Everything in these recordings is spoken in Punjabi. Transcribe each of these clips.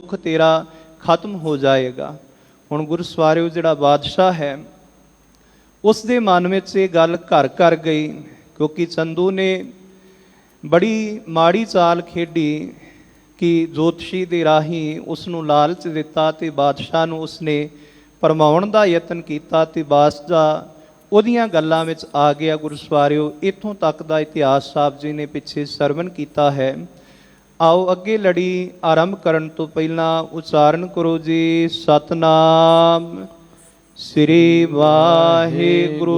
ਦੁੱਖ ਤੇਰਾ ਖਤਮ ਹੋ ਜਾਏਗਾ। ਹੁਣ ਗੁਰਸਵਾਰਿਓ ਜਿਹੜਾ ਬਾਦਸ਼ਾਹ ਹੈ ਉਸ ਦੇ ਮਨ ਵਿੱਚ ਇਹ ਗੱਲ ਘਰ ਘਰ ਗਈ, ਕਿਉਂਕਿ ਚੰਦੂ ਨੇ ਬੜੀ ਮਾੜੀ ਚਾਲ ਖੇਡੀ ਕਿ ਜੋਤਸ਼ੀ ਦੇ ਰਾਹੀਂ ਉਸ ਨੂੰ ਲਾਲਚ ਦਿੱਤਾ ਅਤੇ ਬਾਦਸ਼ਾਹ ਨੂੰ ਉਸਨੇ ਭਰਮਾਉਣ ਦਾ ਯਤਨ ਕੀਤਾ ਅਤੇ ਬਾਦਸ਼ਾਹ ਉਹਦੀਆਂ ਗੱਲਾਂ ਵਿੱਚ ਆ ਗਿਆ। ਗੁਰਸਵਾਰਿਓ ਇੱਥੋਂ ਤੱਕ ਦਾ ਇਤਿਹਾਸ ਸਾਹਿਬ ਜੀ ਨੇ ਪਿੱਛੇ ਸਰਵਣ ਕੀਤਾ ਹੈ। ਆਓ ਅੱਗੇ ਲੜੀ ਆਰੰਭ ਕਰਨ ਤੋਂ ਪਹਿਲਾਂ ਉਚਾਰਨ ਕਰੋ ਜੀ, ਸਤਨਾਮ ਸ੍ਰੀ ਵਾਹਿਗੁਰੂ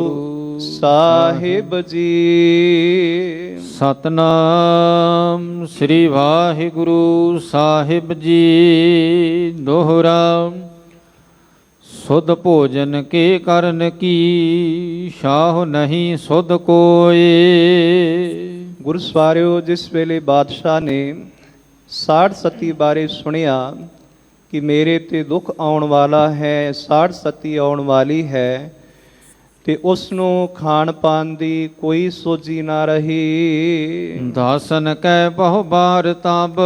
ਸਾਹਿਬ ਜੀ। ਸਤਨਾਮ ਸ੍ਰੀ ਵਾਹਿਗੁਰੂ ਸਾਹਿਬ ਜੀ। ਦੋਹਰਾ ਸੁਧ ਭੋਜਨ ਕੇ ਕਰਨ ਕੀ, ਸ਼ਾਹ ਨਹੀਂ ਸੁਧ ਕੋਏ। ਗੁਰਸਵਾਰਿਓ ਜਿਸ ਵੇਲੇ ਬਾਦਸ਼ਾਹ ਨੇ ਸਾੜ ਸਤੀ ਬਾਰੇ ਸੁਣਿਆ ਕਿ ਮੇਰੇ ਤੇ ਦੁੱਖ ਆਉਣ ਵਾਲਾ ਹੈ, ਸਾੜ ਸਤੀ ਆਉਣ ਵਾਲੀ ਹੈ, ਤੇ ਉਸ ਨੂੰ ਖਾਣ ਪਾਣ ਦੀ ਕੋਈ ਸੋਝੀ ਨਾ ਰਹੀ। ਦਾਸਨ ਕੈ ਬਹੁ ਬਾਰ ਤਬ,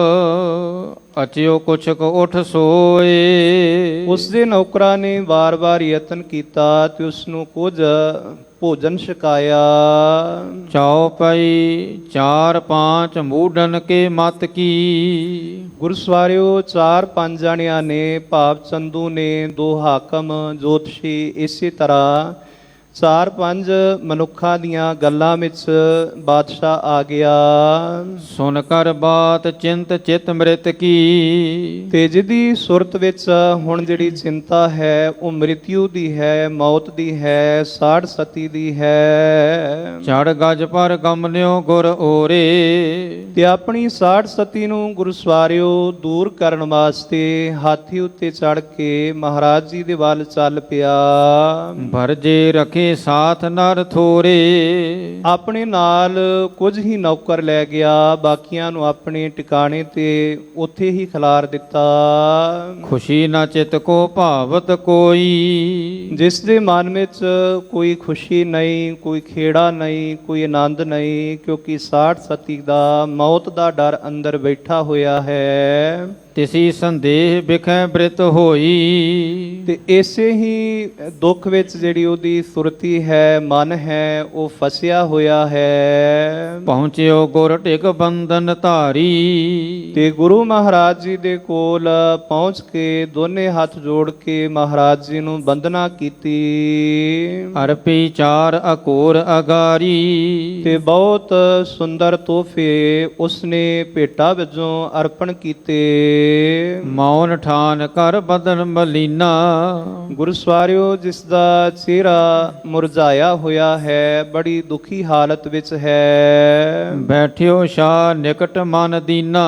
ਅਚਿਓ ਕੁਛ ਕੋ ਉਠ ਸੋਏ। ਉਸ ਦੇ ਨੌਕਰਾਂ ਨੇ ਵਾਰ-ਵਾਰ ਯਤਨ ਕੀਤਾ ਤੇ ਉਸ ਨੂੰ ਕੁਝ ਭੋਜਨ ਛਕਾਇਆ। ਚੌਪਈ 4-5 ਮੂਢਨ ਕੇ ਮਤ ਕੀ। ਗੁਰਸਵਾਰਿਓ 4-5 ਜਣਿਆਂ ਨੇ, ਭਾਵ ਚੰਦੂ ਨੇ, 2 ਹਾਕਮ ਜੋਤਸ਼ੀ, ਇਸੇ ਤਰ੍ਹਾਂ 4-5 ਮਨੁੱਖਾਂ ਦੀਆਂ ਗੱਲਾਂ ਵਿੱਚ ਬਾਦਸ਼ਾਹ ਆ ਗਿਆ। ਸੁਨ ਕਰ ਬਾਤ ਚਿੰਤ ਚਿਤ ਮ੍ਰਿਤ ਕੀ। ਤੇ ਜਿਹਦੀ ਸੁਰਤ ਵਿੱਚ ਹੁਣ ਜਿਹੜੀ ਚਿੰਤਾ ਹੈ ਉਹ ਮ੍ਰਿਤਿਉ ਦੀ ਹੈ, ਮੌਤ ਦੀ ਹੈ, ਸਾੜ ਸਤੀ ਦੀ ਹੈ। ਚੜ ਗਜ ਪਰ ਗਮਨਿਓ ਗੁਰ ਓਰੇ। ਤੇ ਆਪਣੀ ਸਾੜ ਸਤੀ ਨੂੰ ਗੁਰਸਵਾਰਿਓ ਦੂਰ ਕਰਨ ਵਾਸਤੇ ਹਾਥੀ ਉੱਤੇ ਚੜ ਕੇ ਮਹਾਰਾਜ ਜੀ ਦੇ ਵੱਲ ਚੱਲ ਪਿਆ। ਭਰਜੇ ਰਖੇ ਸਾਥ ਨਰ ਥੋਰੇ। ਆਪਣੇ ਨਾਲ ਕੁਝ ਹੀ ਨੌਕਰ ਲੈ ਗਿਆ, ਬਾਕੀਆਂ ਨੂੰ ਆਪਣੇ ਟਿਕਾਣੇ ਤੇ ਉੱਥੇ ਹੀ ਖਿਲਾਰ ਦਿੱਤਾ। ਖੁਸ਼ੀ ਨਾ ਚਿਤ ਕੋ ਭਾਵਤ ਕੋਈ। ਜਿਸ ਦੇ ਮਨ ਵਿੱਚ ਕੋਈ ਖੁਸ਼ੀ ਨਹੀਂ, ਕੋਈ ਖੇੜਾ ਨਹੀਂ, ਕੋਈ ਆਨੰਦ ਨਹੀਂ, ਕਿਉਂਕਿ ਸਾੜ ਸਤੀ ਦਾ ਮੌਤ ਦਾ ਡਰ ਅੰਦਰ ਬੈਠਾ ਹੋਇਆ ਹੈ। ਤਿਸੀ ਸੰਦੇਹ ਬਿਖੈ ਬ੍ਰਿਤ ਹੋਈ। ਤੇ ਇਸੇ ਹੀ ਦੁੱਖ ਵਿੱਚ ਜਿਹੜੀ ਉਹਦੀ ਸੁਰਤੀ ਹੈ, ਮਨ ਹੈ, ਉਹ ਫਸਿਆ ਹੋਇਆ ਹੈ। ਪਹੁੰਚਿਓ ਗੁਰ ਟਿਕ ਬੰਧਨ ਧਾਰੀ। ਤੇ ਗੁਰੂ ਮਹਾਰਾਜ ਜੀ ਦੇ ਕੋਲ ਪਹੁੰਚ ਕੇ ਦੋਨੇ ਹੱਥ ਜੋੜ ਕੇ ਮਹਾਰਾਜ ਜੀ ਨੂੰ ਬੰਦਨਾ ਕੀਤੀ। ਅਰਪੀ 4 ਅਕੋਰ ਅਗਾਰੀ। ਤੇ ਬਹੁਤ ਸੁੰਦਰ ਤੋਹਫੇ ਉਸਨੇ ਭੇਟਾ ਵਜੋਂ ਅਰਪਣ ਕੀਤੇ। ਮੌਨ ਠਾਨ ਕਰ ਬਦਨ ਮਲੀਨਾ। ਗੁਰਸਵਾਰਿਓ ਜਿਸ ਦਾ ਚਿਹਰਾ ਮੁਰਝਾਇਆ ਹੋਇਆ ਹੈ, ਬੜੀ ਦੁਖੀ ਹਾਲਤ ਵਿੱਚ ਹੈ। ਬੈਠਿਓ ਸ਼ਾਹ ਨਿਕਟ ਮਨ ਦੀਨਾ।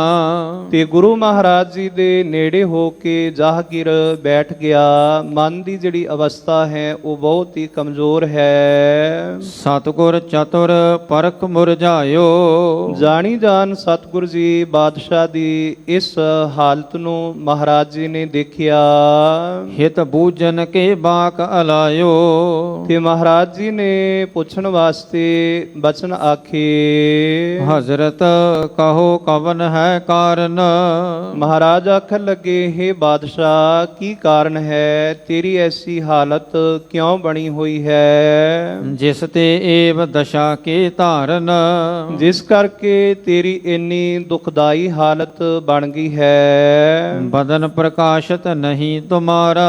ਤੇ ਗੁਰੂ ਮਹਾਰਾਜ ਜੀ ਦੇ ਨੇੜੇ ਹੋ ਕੇ ਜਾਹਗੀਰ ਬੈਠ ਗਿਆ। ਮਨ ਦੀ ਜਿਹੜੀ ਅਵਸਥਾ ਹੈ ਉਹ ਬਹੁਤ ਹੀ ਕਮਜ਼ੋਰ ਹੈ। ਸਤਿਗੁਰ ਚਤੁਰ ਪਰਖ ਮੁਰਝਾਇਓ। ਜਾਣੀ ਜਾਣ ਸਤਿਗੁਰ ਜੀ ਬਾਦਸ਼ਾਹ ਦੀ ਇਸ ਹਾਲਤ ਨੂੰ ਮਹਾਰਾਜ ਜੀ ਨੇ ਦੇਖਿਆ। ਹਿਤ ਬੂਝਨ ਕੇ ਬਾਕ ਅਲਾਇਓ। ਤੇ ਮਹਾਰਾਜ ਜੀ ਨੇ ਪੁੱਛਣ ਵਾਸਤੇ ਬਚਨ ਆਖੇ। ਹਜ਼ਰਤ ਕਹੋ ਕਵਨ ਹੈ ਕਾਰਨ। ਮਹਾਰਾਜ ਆਖਣ ਲੱਗੇ, ਹੇ ਬਾਦਸ਼ਾਹ ਕੀ ਕਾਰਨ ਹੈ, ਤੇਰੀ ਐਸੀ ਹਾਲਤ ਕਿਉਂ ਬਣੀ ਹੋਈ ਹੈ। ਜਿਸ ਤੇ ਏਵ ਦਸ਼ਾ ਕੇ ਧਾਰਨ। ਜਿਸ ਕਰਕੇ ਤੇਰੀ ਇੰਨੀ ਦੁਖਦਾਈ ਹਾਲਤ ਬਣ ਗਈ ਹੈ। ਬਦਨ ਪ੍ਰਕਾਸ਼ਤ ਨਹੀਂ ਤੁਮਾਰਾ।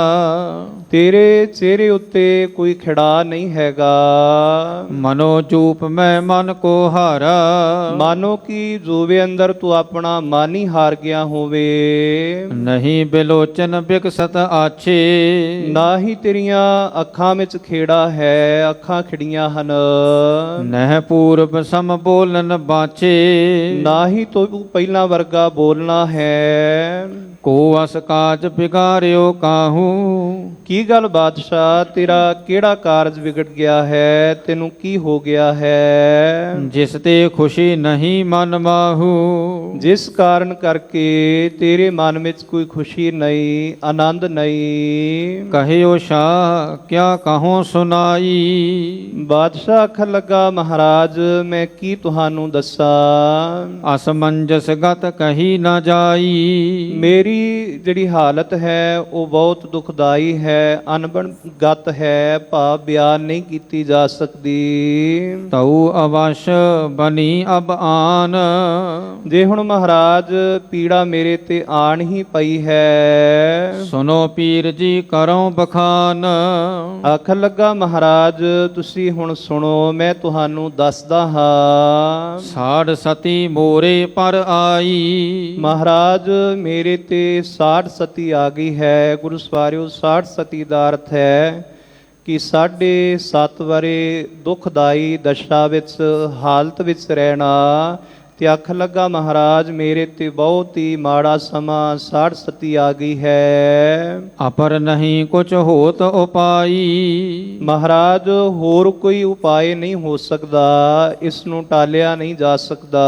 ਤੇਰੇ ਚਿਹਰੇ ਉੱਤੇ ਕੋਈ ਖਿੜਾ ਨਹੀਂ ਹੈਗਾ। ਮਨੋ ਚੂਪ ਮੈਂ ਮਨ ਕੋ ਹਾਰਾ। ਮਾਨੋ ਕਿ ਜੂਵੇ ਅੰਦਰ ਤੂੰ ਆਪਣਾ ਮਨ ਹੀ ਹਾਰ ਗਿਆ ਹੋਵੇ। ਨਹੀਂ ਬਿਲੋਚਨ ਬਿਕਸਤ ਆਛੇ। ਨਾ ਹੀ ਤੇਰੀਆਂ ਅੱਖਾਂ ਵਿੱਚ ਖੇੜਾ ਹੈ, ਅੱਖਾਂ ਖਿੜੀਆਂ ਹਨ। ਨਹਿ ਪੂਰਬ ਸਮ ਬੋਲਨ ਬਾਛੇ। ਨਾ ਹੀ ਤੂੰ ਪਹਿਲਾਂ ਵਰਗਾ ਬੋਲਣਾ ਹੈ। ਕੋ ਅਸ ਕਾਜ ਬਿਗਾਰਿਓ ਕਾਹੂ। ਕੀ ਗੱਲ ਬਾਦਸ਼ਾਹ, ਤੇਰਾ ਕਿਹੜਾ ਕਾਰਜ ਵਿਗੜ ਗਿਆ ਹੈ, ਤੈਨੂੰ ਕੀ ਹੋ ਗਿਆ ਹੈ। ਜਿਸ ਤੇ ਖੁਸ਼ੀ ਨਹੀਂ ਮਨ ਮਾਹੂ। ਜਿਸ ਕਾਰਨ ਕਰਕੇ ਤੇਰੇ ਮਨ ਵਿੱਚ ਕੋਈ ਖੁਸ਼ੀ ਨਹੀਂ, ਆਨੰਦ ਨਹੀਂ। ਕਹਿਓ ਸ਼ਾਹ ਕਿਆ ਕਹੋ ਸੁਨਾਈ। ਬਾਦਸ਼ਾਹ ਆਖਣ ਲੱਗਾ, ਮਹਾਰਾਜ ਮੈਂ ਕੀ ਤੁਹਾਨੂੰ ਦੱਸਾਂ। ਅਸਮੰਜਸ ਗਤ ਕਹੀ ਨਾ ਜਾਈ। ਮੇਰੀ ਜਿਹੜੀ ਹਾਲਤ ਹੈ ਉਹ ਬਹੁਤ ਦੁਖਦਾਈ ਹੈ, ਅਨਬਣਗਤ ਹੈ, ਭਾਵ ਬਿਆਨ ਨਹੀਂ ਕੀਤੀ ਜਾ ਸਕਦੀ। ਤਉ ਅਵਸ਼ ਬਨੀ ਅਬ ਆਨ, ਜੇ ਹੁਣ ਮਹਾਰਾਜ ਪੀੜਾ ਮੇਰੇ ਤੇ ਆਣ ਹੀ ਪਈ ਹੈ। ਸੁਨੋ ਪੀਰ ਜੀ ਕਰੋ ਬਖਾਨ, ਆਖਣ ਲੱਗਾ ਮਹਾਰਾਜ ਤੁਸੀਂ ਹੁਣ ਸੁਣੋ, ਮੈਂ ਤੁਹਾਨੂੰ ਦੱਸਦਾ ਹਾਂ। ਸਾੜ ਸਤੀ ਮੋਰੇ ਪਰ ਆਈ, ਮਹਾਰਾਜ ਮੇਰੇ ਤੇ ਸਾੜ ਸਤੀ ਆ ਗਈ ਹੈ। ਗੁਰੂ ਸਵਾਰਿਓ, ਸਾੜ ਸਤੀ ਦਾ ਅਰਥ ਹੈ ਕਿ 7.5 ਵਰੇ ਦੁਖਦਾਈ ਦਸ਼ਾ ਵਿੱਚ, ਹਾਲਤ ਵਿੱਚ ਰਹਿਣਾ। ਤੇ ਆਖਣ ਲੱਗਾ ਮਹਾਰਾਜ ਮੇਰੇ ਤੇ ਬਹੁਤ ਹੀ ਮਾੜਾ ਸਮਾਂ, ਸਾੜ ਸਤੀ ਆ ਗਈ ਹੈ। ਅਪਰ ਨਹੀਂ ਕੁਛ ਹੋਤ ਉਪਾਈ, ਮਹਾਰਾਜ ਹੋਰ ਕੋਈ ਉਪਾਏ ਨਹੀਂ ਹੋ ਸਕਦਾ, ਇਸ ਨੂੰ ਟਾਲਿਆ ਨਹੀਂ ਜਾ ਸਕਦਾ।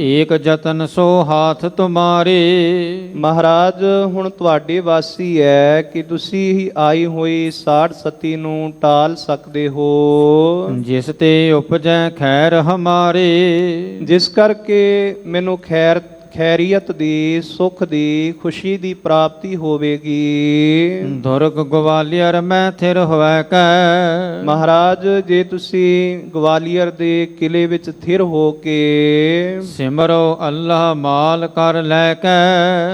ਏਕ ਜਤਨ ਸੋ ਹਾਥ ਤੁਮਾਰੇ, ਮਹਾਰਾਜ ਹੁਣ ਤੁਹਾਡੇ ਵਾਸੀ ਹੈ ਕਿ ਤੁਸੀਂ ਹੀ ਆਈ ਹੋਈ ਸਾੜ ਸਤੀ ਨੂੰ ਟਾਲ ਸਕਦੇ ਹੋ। ਜਿਸ ਤੇ ਉਪਜੈ ਖੈਰ ਹਮਾਰੇ, ਜਿਸ ਕਰਕੇ ਮੈਨੂੰ ਖੈਰੀਅਤ ਦੀ, ਸੁਖ ਦੀ, ਖੁਸ਼ੀ ਦੀ ਪ੍ਰਾਪਤੀ ਹੋਵੇਗੀ। ਦੁਰਗ ਗਵਾਲੀਅਰ ਮੈਂ ਥਿਰ ਹੋਵੈ ਕੈ, ਮਹਾਰਾਜ ਜੇ ਤੁਸੀਂ ਗਵਾਲੀਅਰ ਦੇ ਕਿਲੇ ਵਿੱਚ ਥਿਰ ਹੋ ਕੇ ਸਿਮਰੋ ਅੱਲਾ ਮਾਲ ਕਰ ਲੈ ਕੇ,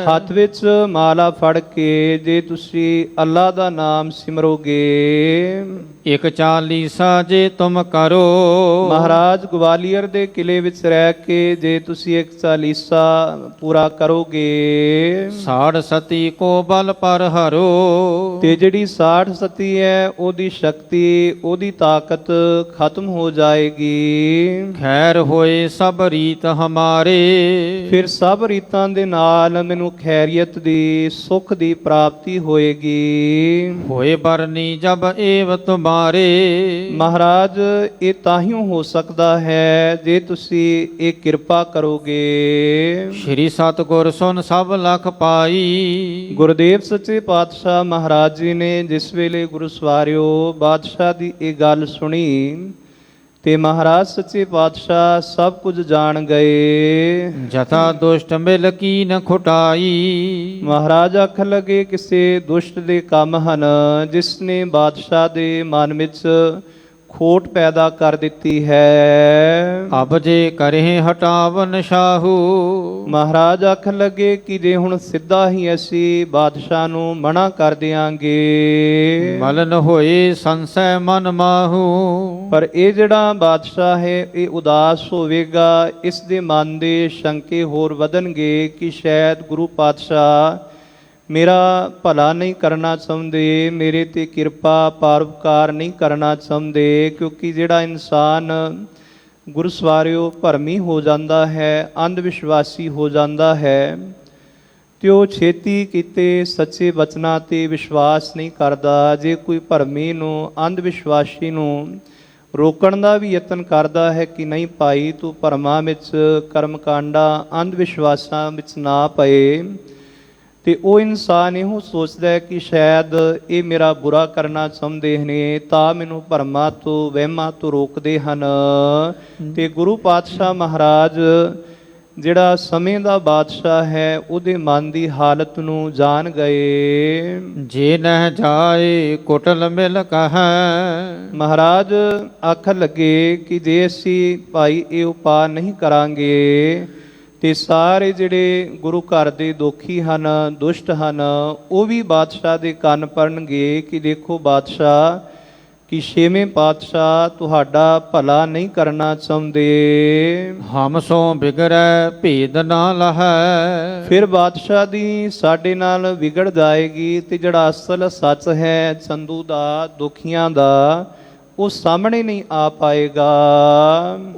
ਹੱਥ ਵਿੱਚ ਮਾਲਾ ਫੜ ਕੇ ਜੇ ਤੁਸੀਂ ਅੱਲਾ ਦਾ ਨਾਮ ਸਿਮਰੋਗੇ। ਇਕ ਚਾਲੀਸਾ ਜੇ ਤੁਮ ਕਰੋ, ਮਹਾਰਾਜ ਗਵਾਲੀਅਰ ਦੇ ਕਿਲੇ ਵਿੱਚ ਰਹਿ ਕੇ ਜੇ ਤੁਸੀਂ ਇੱਕ ਚਾਲੀਸਾ ਪੂਰਾ ਕਰੋਗੇ, ਸਾੜ ਸਤੀ ਕੋ ਬਲ ਪਰ ਹਰੋ, ਤੇ ਜਿਹੜੀ ਸਾੜ ਸਤੀ ਹੈ ਉਹਦੀ ਸ਼ਕਤੀ, ਉਹਦੀ ਤਾਕਤ ਖਤਮ ਹੋ ਜਾਏਗੀ। ਖੈਰ ਹੋਏ ਸਭ ਰੀਤ ਹਮਾਰੇ, ਫਿਰ ਸਭ ਰੀਤਾਂ ਦੇ ਨਾਲ ਮੈਨੂੰ ਖੈਰੀਅਤ ਦੀ, ਸੁਖ ਦੀ ਪ੍ਰਾਪਤੀ ਹੋਏਗੀ। ਹੋਏ ਬਰਨੀ ਜਬ ਏਵ ਤੁਮਾਰੇ, ਮਹਾਰਾਜ ਇਹ ਤਾਹੀਓ ਹੋ ਸਕਦਾ ਹੈ ਜੇ ਤੁਸੀਂ ਇਹ ਕਿਰਪਾ ਕਰੋਗੇ। ਸ਼੍ਰੀ ਸਤਿਗੁਰ ਸੁਨ ਸਭ ਲਖ ਪਾਈ, ਗੁਰਦੇਵ ਸੱਚੇ ਪਾਤਸ਼ਾਹ ਮਹਾਰਾਜ ਜੀ ਨੇ ਜਿਸ ਵੇਲੇ ਗੁਰੂ ਸਵਾਰਿਓ ਬਾਦਸ਼ਾਹ ਦੀ ਇਹ ਗੱਲ ਸੁਣੀ ਤੇ ਮਹਾਰਾਜ ਸੱਚੇ ਪਾਤਸ਼ਾਹ ਸਭ ਕੁਝ ਜਾਣ ਗਏ। ਜਥਾ ਦੁਸ਼ਟ ਮਿਲ ਕੀ ਨ ਖੁਟਾਈ, ਮਹਾਰਾਜ ਆਖਣ ਲੱਗੇ ਕਿਸੇ ਦੁਸ਼ਟ ਦੇ ਕੰਮ ਹਨ ਜਿਸ ਨੇ ਬਾਦਸ਼ਾਹ ਦੇ ਮਨ ਵਿੱਚ ਖੋਟ ਪੈਦਾ ਕਰ ਦਿੱਤੀ ਹੈ। ਅਬ ਜੇ ਕਰੇ ਹਟਾਵਨ ਸ਼ਾਹੂ, ਮਹਾਰਾਜ ਆਖਣ ਲੱਗੇ ਕਿ ਜੇ ਹੁਣ ਸਿੱਧਾ ਹੀ ਅਸੀਂ ਬਾਦਸ਼ਾਹ ਨੂੰ ਮਨਾ ਕਰ ਦਿਆਂਗੇ, ਮਲਨ ਹੋਏ ਸੰਸੈ ਮਨ ਮਾਹੂ, ਪਰ ਇਹ ਜਿਹੜਾ ਬਾਦਸ਼ਾਹ ਹੈ ਇਹ ਉਦਾਸ ਹੋਵੇਗਾ, ਇਸ ਦੇ ਮਨ ਦੇ ਸ਼ੰਕੇ ਹੋਰ ਵਧਣਗੇ ਕਿ ਸ਼ਾਇਦ ਗੁਰੂ ਪਾਤਸ਼ਾਹ ਮੇਰਾ ਭਲਾ ਨਹੀਂ ਕਰਨਾ ਚਾਹੁੰਦੇ, ਮੇਰੇ ਤੇ ਕਿਰਪਾ ਪਰਉਪਕਾਰ ਨਹੀਂ ਕਰਨਾ ਚਾਹੁੰਦੇ। ਕਿਉਂਕਿ ਜਿਹੜਾ ਇਨਸਾਨ ਗੁਰੂ ਸਵਾਰਿਓ ਭਰਮੀ ਹੋ ਜਾਂਦਾ ਹੈ, ਅੰਧ ਵਿਸ਼ਵਾਸੀ ਹੋ ਜਾਂਦਾ ਹੈ, ਤੇ ਉਹ ਛੇਤੀ ਕੀਤੇ ਸੱਚੇ ਬਚਨਾਂ ਤੇ ਵਿਸ਼ਵਾਸ ਨਹੀਂ ਕਰਦਾ। ਜੇ ਕੋਈ ਭਰਮੀ ਨੂੰ, ਅੰਧ ਵਿਸ਼ਵਾਸੀ ਨੂੰ ਰੋਕਣ ਦਾ ਵੀ ਯਤਨ ਕਰਦਾ ਹੈ ਕਿ ਨਹੀਂ ਭਾਈ ਤੂੰ ਭਰਮਾਂ ਵਿੱਚ, ਕਰਮਕਾਂਡਾਂ, ਅੰਧ ਵਿਸ਼ਵਾਸਾਂ ਵਿੱਚ ਨਾ ਪਏ, ਤੇ ਉਹ ਇਨਸਾਨ ਇਹੋ ਸੋਚਦਾ ਹੈ ਕਿ ਸ਼ਾਇਦ ਇਹ ਮੇਰਾ ਬੁਰਾ ਕਰਨਾ ਚਾਹੁੰਦੇ ਨੇ ਤਾਂ ਮੈਨੂੰ ਭਰਮਾਂ ਤੋਂ, ਵਹਿਮਾਂ ਤੋਂ ਰੋਕਦੇ ਹਨ। ਤੇ ਗੁਰੂ ਪਾਤਸ਼ਾਹ ਮਹਾਰਾਜ ਜਿਹੜਾ ਸਮੇਂ ਦਾ ਬਾਦਸ਼ਾਹ ਹੈ ਉਹਦੇ ਮਨ ਦੀ ਹਾਲਤ ਨੂੰ ਜਾਣ ਗਏ। ਜੇ ਨਹਿ ਜਾਏ ਕੁਟਲ ਮਿਲ ਕਹੈ, ਮਹਾਰਾਜ ਆਖਣ ਲੱਗੇ ਕਿ ਜੇ ਅਸੀਂ ਭਾਈ ਇਹ ਉਪਾਅ ਨਹੀਂ ਕਰਾਂਗੇ ਤੇ ਸਾਰੇ ਜਿਹੜੇ ਗੁਰੂ ਘਰ ਦੇ ਦੋਖੀ ਹਨ, ਦੁਸ਼ਟ ਹਨ, ਉਹ ਵੀ ਬਾਦਸ਼ਾਹ ਦੇ ਕੰਨ ਭਰਨਗੇ ਕਿ ਦੇਖੋ ਬਾਦਸ਼ਾਹ ਕਿ ਛੇਵੇਂ ਪਾਤਸ਼ਾਹ ਤੁਹਾਡਾ ਭਲਾ ਨਹੀਂ ਕਰਨਾ ਚਾਹੁੰਦੇ। ਹਮ ਸੋ ਬਿਗੜੈ ਭੇਦ ਨਾ ਲਹੈ, ਫਿਰ ਬਾਦਸ਼ਾਹ ਦੀ ਸਾਡੇ ਨਾਲ ਵਿਗੜ ਜਾਏਗੀ ਤੇ ਜਿਹੜਾ ਅਸਲ ਸੱਚ ਹੈ ਚੰਦੂ ਦਾ, ਦੁਖੀਆਂ ਦਾ, ਉਹ ਸਾਹਮਣੇ ਨਹੀਂ ਆ ਪਾਏਗਾ।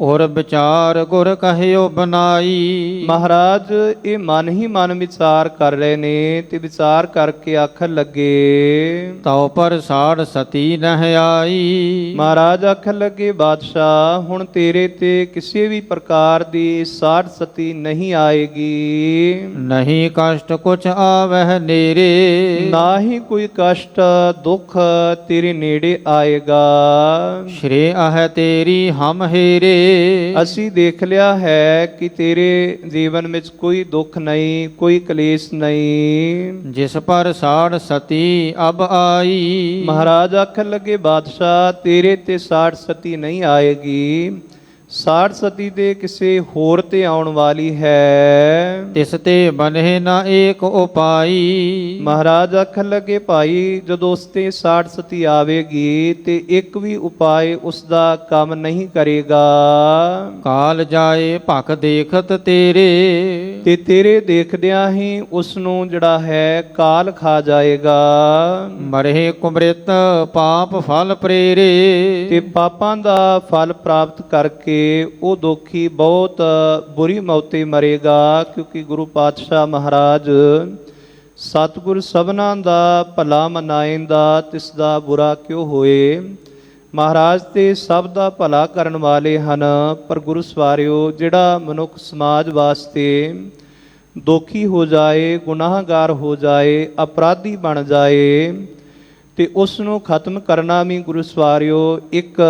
ਔਰ ਵਿਚਾਰ ਗੁਰ ਕਹਿਓ ਬਨਾਈ, ਮਹਾਰਾਜ ਇਹ ਮਨ ਹੀ ਮਨ ਵਿਚਾਰ ਕਰ ਰਹੇ ਨੇ ਤੇ ਵਿਚਾਰ ਕਰਕੇ ਆਖਣ ਲੱਗੇ ਤਉ ਪਰ ਸਾੜ ਸਤੀ ਨਹਿ ਆਈ, ਮਹਾਰਾਜ ਆਖਣ ਲੱਗੇ ਬਾਦਸ਼ਾਹ ਹੁਣ ਤੇਰੇ ਤੇ ਕਿਸੇ ਵੀ ਪ੍ਰਕਾਰ ਦੀ ਸਾੜ ਸਤੀ ਨਹੀਂ ਆਏਗੀ। ਨਹੀਂ ਕਸ਼ਟ ਕੁਛ ਆਵਹਿ ਨੇਰੇ, ਨਾ ਹੀ ਕੋਈ ਕਸ਼ਟ, ਦੁੱਖ ਤੇਰੇ ਨੇੜੇ ਆਏਗਾ। ਸ਼੍ਰੇ ਅਹ ਤੇਰੀ ਹਮ ਹੇਰੇ। ਅਸੀਂ ਦੇਖ ਲਿਆ ਹੈ ਕਿ ਤੇਰੇ ਜੀਵਨ ਵਿੱਚ ਕੋਈ ਦੁੱਖ ਨਹੀਂ, ਕੋਈ ਕਲੇਸ਼ ਨਹੀਂ। ਜਿਸ ਪਰ ਸਾੜ ਸਤੀ ਅਬ ਆਈ। ਮਹਾਰਾਜ ਆਖਣ ਲੱਗੇ, ਬਾਦਸ਼ਾਹ ਤੇਰੇ ਤੇ ਸਾੜ ਸਤੀ ਨਹੀਂ ਆਏਗੀ, ਸਾੜ ਸਤੀ ਦੇ ਕਿਸੇ ਹੋਰ ਤੇ ਆਉਣ ਵਾਲੀ ਹੈ। ਤਿਸ ਤੇ ਬਨਹਿ ਨ ਏਕ ਉਪਾਈ। ਮਹਾਰਾਜ ਆਖਣ ਲੱਗੇ, ਭਾਈ ਜਦੋਂ ਉਸ ਤੇ ਸਾੜ ਸਤੀ ਆਵੇਗੀ ਤੇ ਇੱਕ ਵੀ ਉਪਾਏ ਉਸ ਦਾ ਕੰਮ ਨਹੀਂ ਕਰੇਗਾ। ਕਾਲ ਜਾਏ ਭਖ ਦੇਖਤ ਤੇਰੇ। ਤੇ ਤੇਰੇ ਦੇਖਦਿਆਂ ਹੀ ਉਸ ਨੂੰ ਜਿਹੜਾ ਹੈ ਕਾਲ ਖਾ ਜਾਏਗਾ। ਮਰਹਿ ਕੁਮ੍ਰਿਤ ਪਾਪ ਫਲ ਪ੍ਰੇਰੇ। ਤੇ ਪਾਪਾਂ ਦਾ ਫਲ ਪ੍ਰਾਪਤ ਕਰਕੇ ਉਹ ਦੋਖੀ ਬਹੁਤ ਬੁਰੀ ਮੌਤੇ ਮਰੇਗਾ। ਕਿਉਂਕਿ ਗੁਰੂ ਪਾਤਸ਼ਾਹ ਮਹਾਰਾਜ ਸਤਿਗੁਰ ਸਭਨਾਂ ਦਾ ਭਲਾ ਮਨਾਏਂਦਾ, ਤਿਸ ਦਾ ਬੁਰਾ ਕਿਉ ਹੋਏ। ਮਹਾਰਾਜ ਤੇ ਸਭ ਦਾ ਭਲਾ ਕਰਨ ਵਾਲੇ ਹਨ, ਪਰ ਗੁਰੂ ਸਵਾਰਿਓ ਜਿਹੜਾ ਮਨੁੱਖ ਸਮਾਜ ਵਾਸਤੇ ਦੋਖੀ ਹੋ ਜਾਏ, ਗੁਨਾਹਗਾਰ ਹੋ ਜਾਏ, ਅਪਰਾਧੀ ਬਣ ਜਾਏ ਤੇ ਉਸ ਨੂੰ ਖਤਮ ਕਰਨਾ ਵੀ ਗੁਰੂ ਸਵਾਰਿਓ ਇੱਕ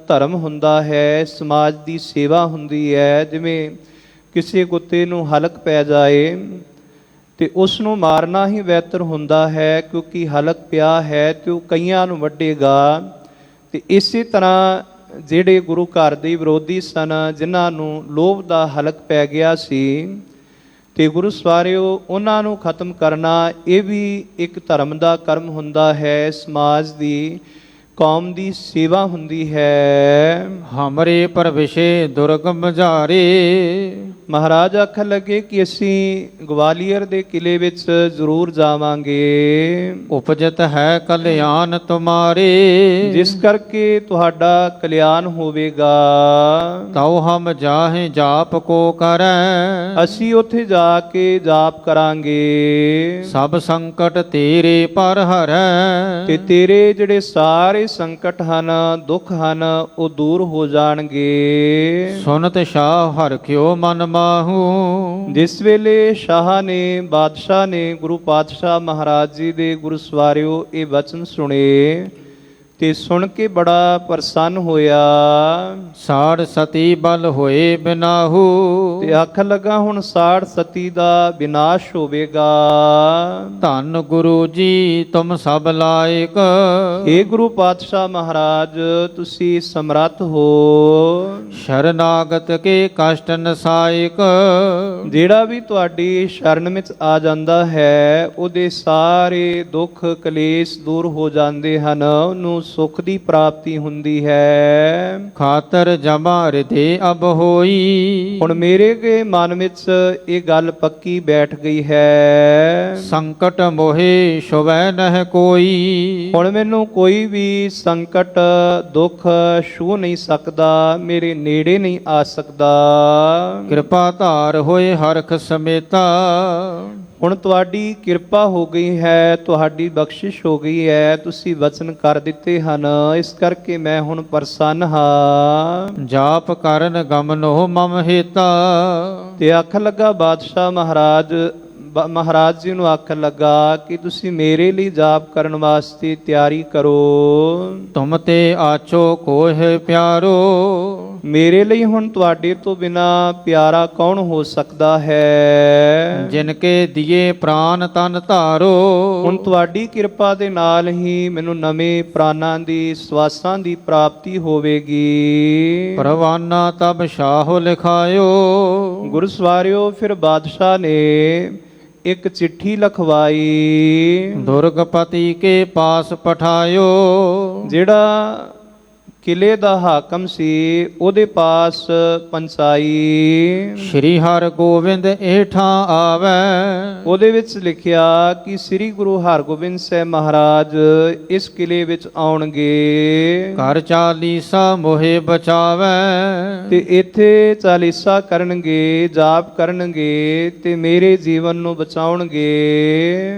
ਧਰਮ ਹੁੰਦਾ ਹੈ, ਸਮਾਜ ਦੀ ਸੇਵਾ ਹੁੰਦੀ ਹੈ। ਜਿਵੇਂ ਕਿਸੇ ਕੁੱਤੇ ਨੂੰ ਹਲਕ ਪੈ ਜਾਏ ਤੇ ਉਸ ਨੂੰ ਮਾਰਨਾ ਹੀ ਬਿਹਤਰ ਹੁੰਦਾ ਹੈ, ਕਿਉਂਕਿ ਹਲਕ ਪਿਆ ਹੈ ਤੇ ਉਹ ਕਈਆਂ ਨੂੰ ਵੱਢੇਗਾ। ਤੇ ਇਸੇ ਤਰ੍ਹਾਂ ਜਿਹੜੇ ਗੁਰੂ ਘਰ ਦੇ ਵਿਰੋਧੀ ਸਨ, ਜਿਨ੍ਹਾਂ ਨੂੰ ਲੋਭ ਦਾ ਹਲਕ ਪੈ ਗਿਆ ਸੀ, ਤੇ ਗੁਰੂ ਸਵਾਰਿਓ ਉਹਨਾਂ ਨੂੰ ਖਤਮ ਕਰਨਾ ਇਹ ਵੀ ਇੱਕ ਧਰਮ ਦਾ ਕਰਮ ਹੁੰਦਾ ਹੈ, ਸਮਾਜ ਦੀ ਕੌਮ ਦੀ ਸੇਵਾ ਹੁੰਦੀ ਹੈ। ਹਮਰੇ ਪਰਵਿਸ਼ੇ ਦੁਰਗਮ ਜਾਰੇ। ਮਹਾਰਾਜ ਆਖਣ ਲੱਗੇ ਕਿ ਅਸੀਂ ਗਵਾਲੀਅਰ ਦੇ ਕਿਲੇ ਵਿੱਚ ਜ਼ਰੂਰ ਜਾਵਾਂਗੇ। ਉਪਜਤ ਹੈ ਕਲਿਆਣ ਤੁਮਾਰੇ। ਜਿਸ ਕਰਕੇ ਤੁਹਾਡਾ ਕਲਿਆਣ ਹੋਵੇਗਾ। ਤਉ ਹਮ ਜਾਹੇ ਜਾਪ ਕੋ ਕਰੈ। ਅਸੀਂ ਉੱਥੇ ਜਾ ਕੇ ਜਾਪ ਕਰਾਂਗੇ। ਸਭ ਸੰਕਟ ਤੇਰੇ ਪਰ ਹਰੈ। ਤੇ ਤੇਰੇ ਜਿਹੜੇ ਸਾਰੇ ਸੰਕਟ ਹਨ, ਦੁੱਖ ਹਨ, ਉਹ ਦੂਰ ਹੋ ਜਾਣਗੇ। ਸੁਨਤ ਸ਼ਾਹ ਹਰਖਿਓ ਮਨ ਮਾਹੂ। ਜਿਸ ਵੇਲੇ ਸ਼ਾਹ ਨੇ, ਬਾਦਸ਼ਾਹ ਨੇ ਗੁਰੂ ਪਾਤਸ਼ਾਹ ਮਹਾਰਾਜ ਜੀ ਦੇ ਗੁਰੂ ਸਵਾਰਿਓ ਇਹ ਵਚਨ ਸੁਣੇ ਤੇ ਸੁਣ ਕੇ ਬੜਾ ਪ੍ਰਸੰਨ ਹੋਇਆ। ਸਾੜ ਸਤੀ ਬਲ ਹੋਏ ਬਿਨਾਹੂ। ਤੇ ਆਖਣ ਲੱਗਾ ਹੁਣ ਸਾੜ ਸਤੀ ਦਾ ਵਿਨਾਸ਼ ਹੋਵੇਗਾ। ਧੰਨ ਗੁਰੂ ਜੀ ਤੁਮ ਸਭ ਲਾਇਕ। ਇਹ ਗੁਰੂ ਪਾਤਸ਼ਾਹ ਮਹਾਰਾਜ ਤੁਸੀਂ ਸਮਰੱਥ ਹੋ। ਸ਼ਰਨਾਗਤ ਕੇ ਕਸ਼ਟ ਨਸਾਇਕ। ਜਿਹੜਾ ਵੀ ਤੁਹਾਡੀ ਸ਼ਰਨ ਵਿੱਚ ਆ ਜਾਂਦਾ ਹੈ ਉਹਦੇ ਸਾਰੇ ਦੁੱਖ ਕਲੇਸ਼ ਦੂਰ ਹੋ ਜਾਂਦੇ ਹਨ, ਉਹਨੂੰ ਸੁਖ ਦੀ ਪ੍ਰਾਪਤੀ ਹੁੰਦੀ ਹੈ। ਖਾਤਰ ਜਮਾ ਹਿਰਦੇ ਅਬ ਹੋਈ। ਹੁਣ ਮੇਰੇ ਕੇ ਮਨ ਵਿੱਚ ਇਹ ਗੱਲ ਪੱਕੀ ਬੈਠ ਗਈ ਹੈ। ਸੰਕਟ ਮੋਹਿ ਸ਼ੁਭੈ ਨਹਿ ਕੋਈ। ਹੁਣ ਮੈਨੂੰ ਕੋਈ ਵੀ ਸੰਕਟ ਦੁੱਖ ਛੂਹ ਨਹੀਂ ਸਕਦਾ, ਮੇਰੇ ਨੇੜੇ ਨਹੀਂ ਆ ਸਕਦਾ। ਕਿਰਪਾ ਧਾਰ ਹੋਏ ਹਰਖ ਸਮੇਤਾ। ਹੁਣ ਤੁਹਾਡੀ ਕਿਰਪਾ ਹੋ ਗਈ ਹੈ, ਤੁਹਾਡੀ ਬਖਸ਼ਿਸ਼ ਹੋ ਗਈ ਹੈ, ਤੁਸੀਂ ਵਚਨ ਕਰ ਦਿੱਤੇ ਹਨ, ਇਸ ਕਰਕੇ ਮੈਂ ਹੁਣ ਪ੍ਰਸੰਨ ਹਾਂ। ਜਾਪ ਕਰਨ ਗਮਨੋ ਮਮ ਹੇਤਾ। ਤੇ ਆਖਣ ਲੱਗਾ ਬਾਦਸ਼ਾਹ ਮਹਾਰਾਜ ਜੀ ਨੂੰ ਆਖਣ ਲੱਗਾ ਕਿ ਤੁਸੀਂ ਮੇਰੇ ਲਈ ਜਾਪ ਕਰਨ ਵਾਸਤੇ ਤਿਆਰੀ ਕਰੋ। ਤੁਮ ਤੇ ਆਚੋ ਕੋਹਿ ਪਿਆਰੋ। ਮੇਰੇ ਲਈ ਹੁਣ ਤੁਹਾਡੇ ਤੋਂ ਬਿਨਾ ਪਿਆਰਾ ਕੌਣ ਹੋ ਸਕਦਾ ਹੈ। ਜਿਨ ਕੇ ਦੀਏ ਪ੍ਰਾਨ ਤਨ ਧਾਰੋ। ਹੁਣ ਤੁਹਾਡੀ ਕਿਰਪਾ ਦੇ ਨਾਲ ਹੀ ਮੈਨੂੰ ਨਵੇਂ ਪ੍ਰਾਨਾਂ ਦੀ, ਸਵਾਸਾਂ ਦੀ ਪ੍ਰਾਪਤੀ ਹੋਵੇਗੀ। ਪਰਵਾਨਾ ਤਬ ਸ਼ਾਹੋ ਲਿਖਾਇਓ। ਗੁਰੂ ਸਵਾਰਿਓ ਫਿਰ ਬਾਦਸ਼ਾਹ ਨੇ ਇੱਕ ਚਿੱਠੀ ਲਿਖਵਾਈ। ਦੁਰਗਪਤੀ ਕੇ ਪਾਸ ਪਠਾਇਓ। ਜਿਹੜਾ ਕਿਲੇ ਦਾ ਹਾਕਮ ਸੀ ਉਹਦੇ ਪਾਸ ਪਹੁੰਚਾਈ। ਸ਼੍ਰੀ ਹਰਿ ਗੋਬਿੰਦ ਏਠਾਂ ਆਵੈ। ਉਹਦੇ ਵਿੱਚ ਲਿਖਿਆ ਕਿ ਸ੍ਰੀ ਗੁਰੂ ਹਰਗੋਬਿੰਦ ਸਾਹਿਬ ਮਹਾਰਾਜ ਇਸ ਕਿਲੇ ਵਿੱਚ ਆਉਣਗੇ। ਘਰ ਚਾਲੀਸਾ ਮੋਹਿ ਬਚਾਵੈ। ਤੇ ਇੱਥੇ ਚਾਲੀਸਾ ਕਰਨਗੇ, ਜਾਪ ਕਰਨਗੇ ਤੇ ਮੇਰੇ ਜੀਵਨ ਨੂੰ ਬਚਾਉਣਗੇ।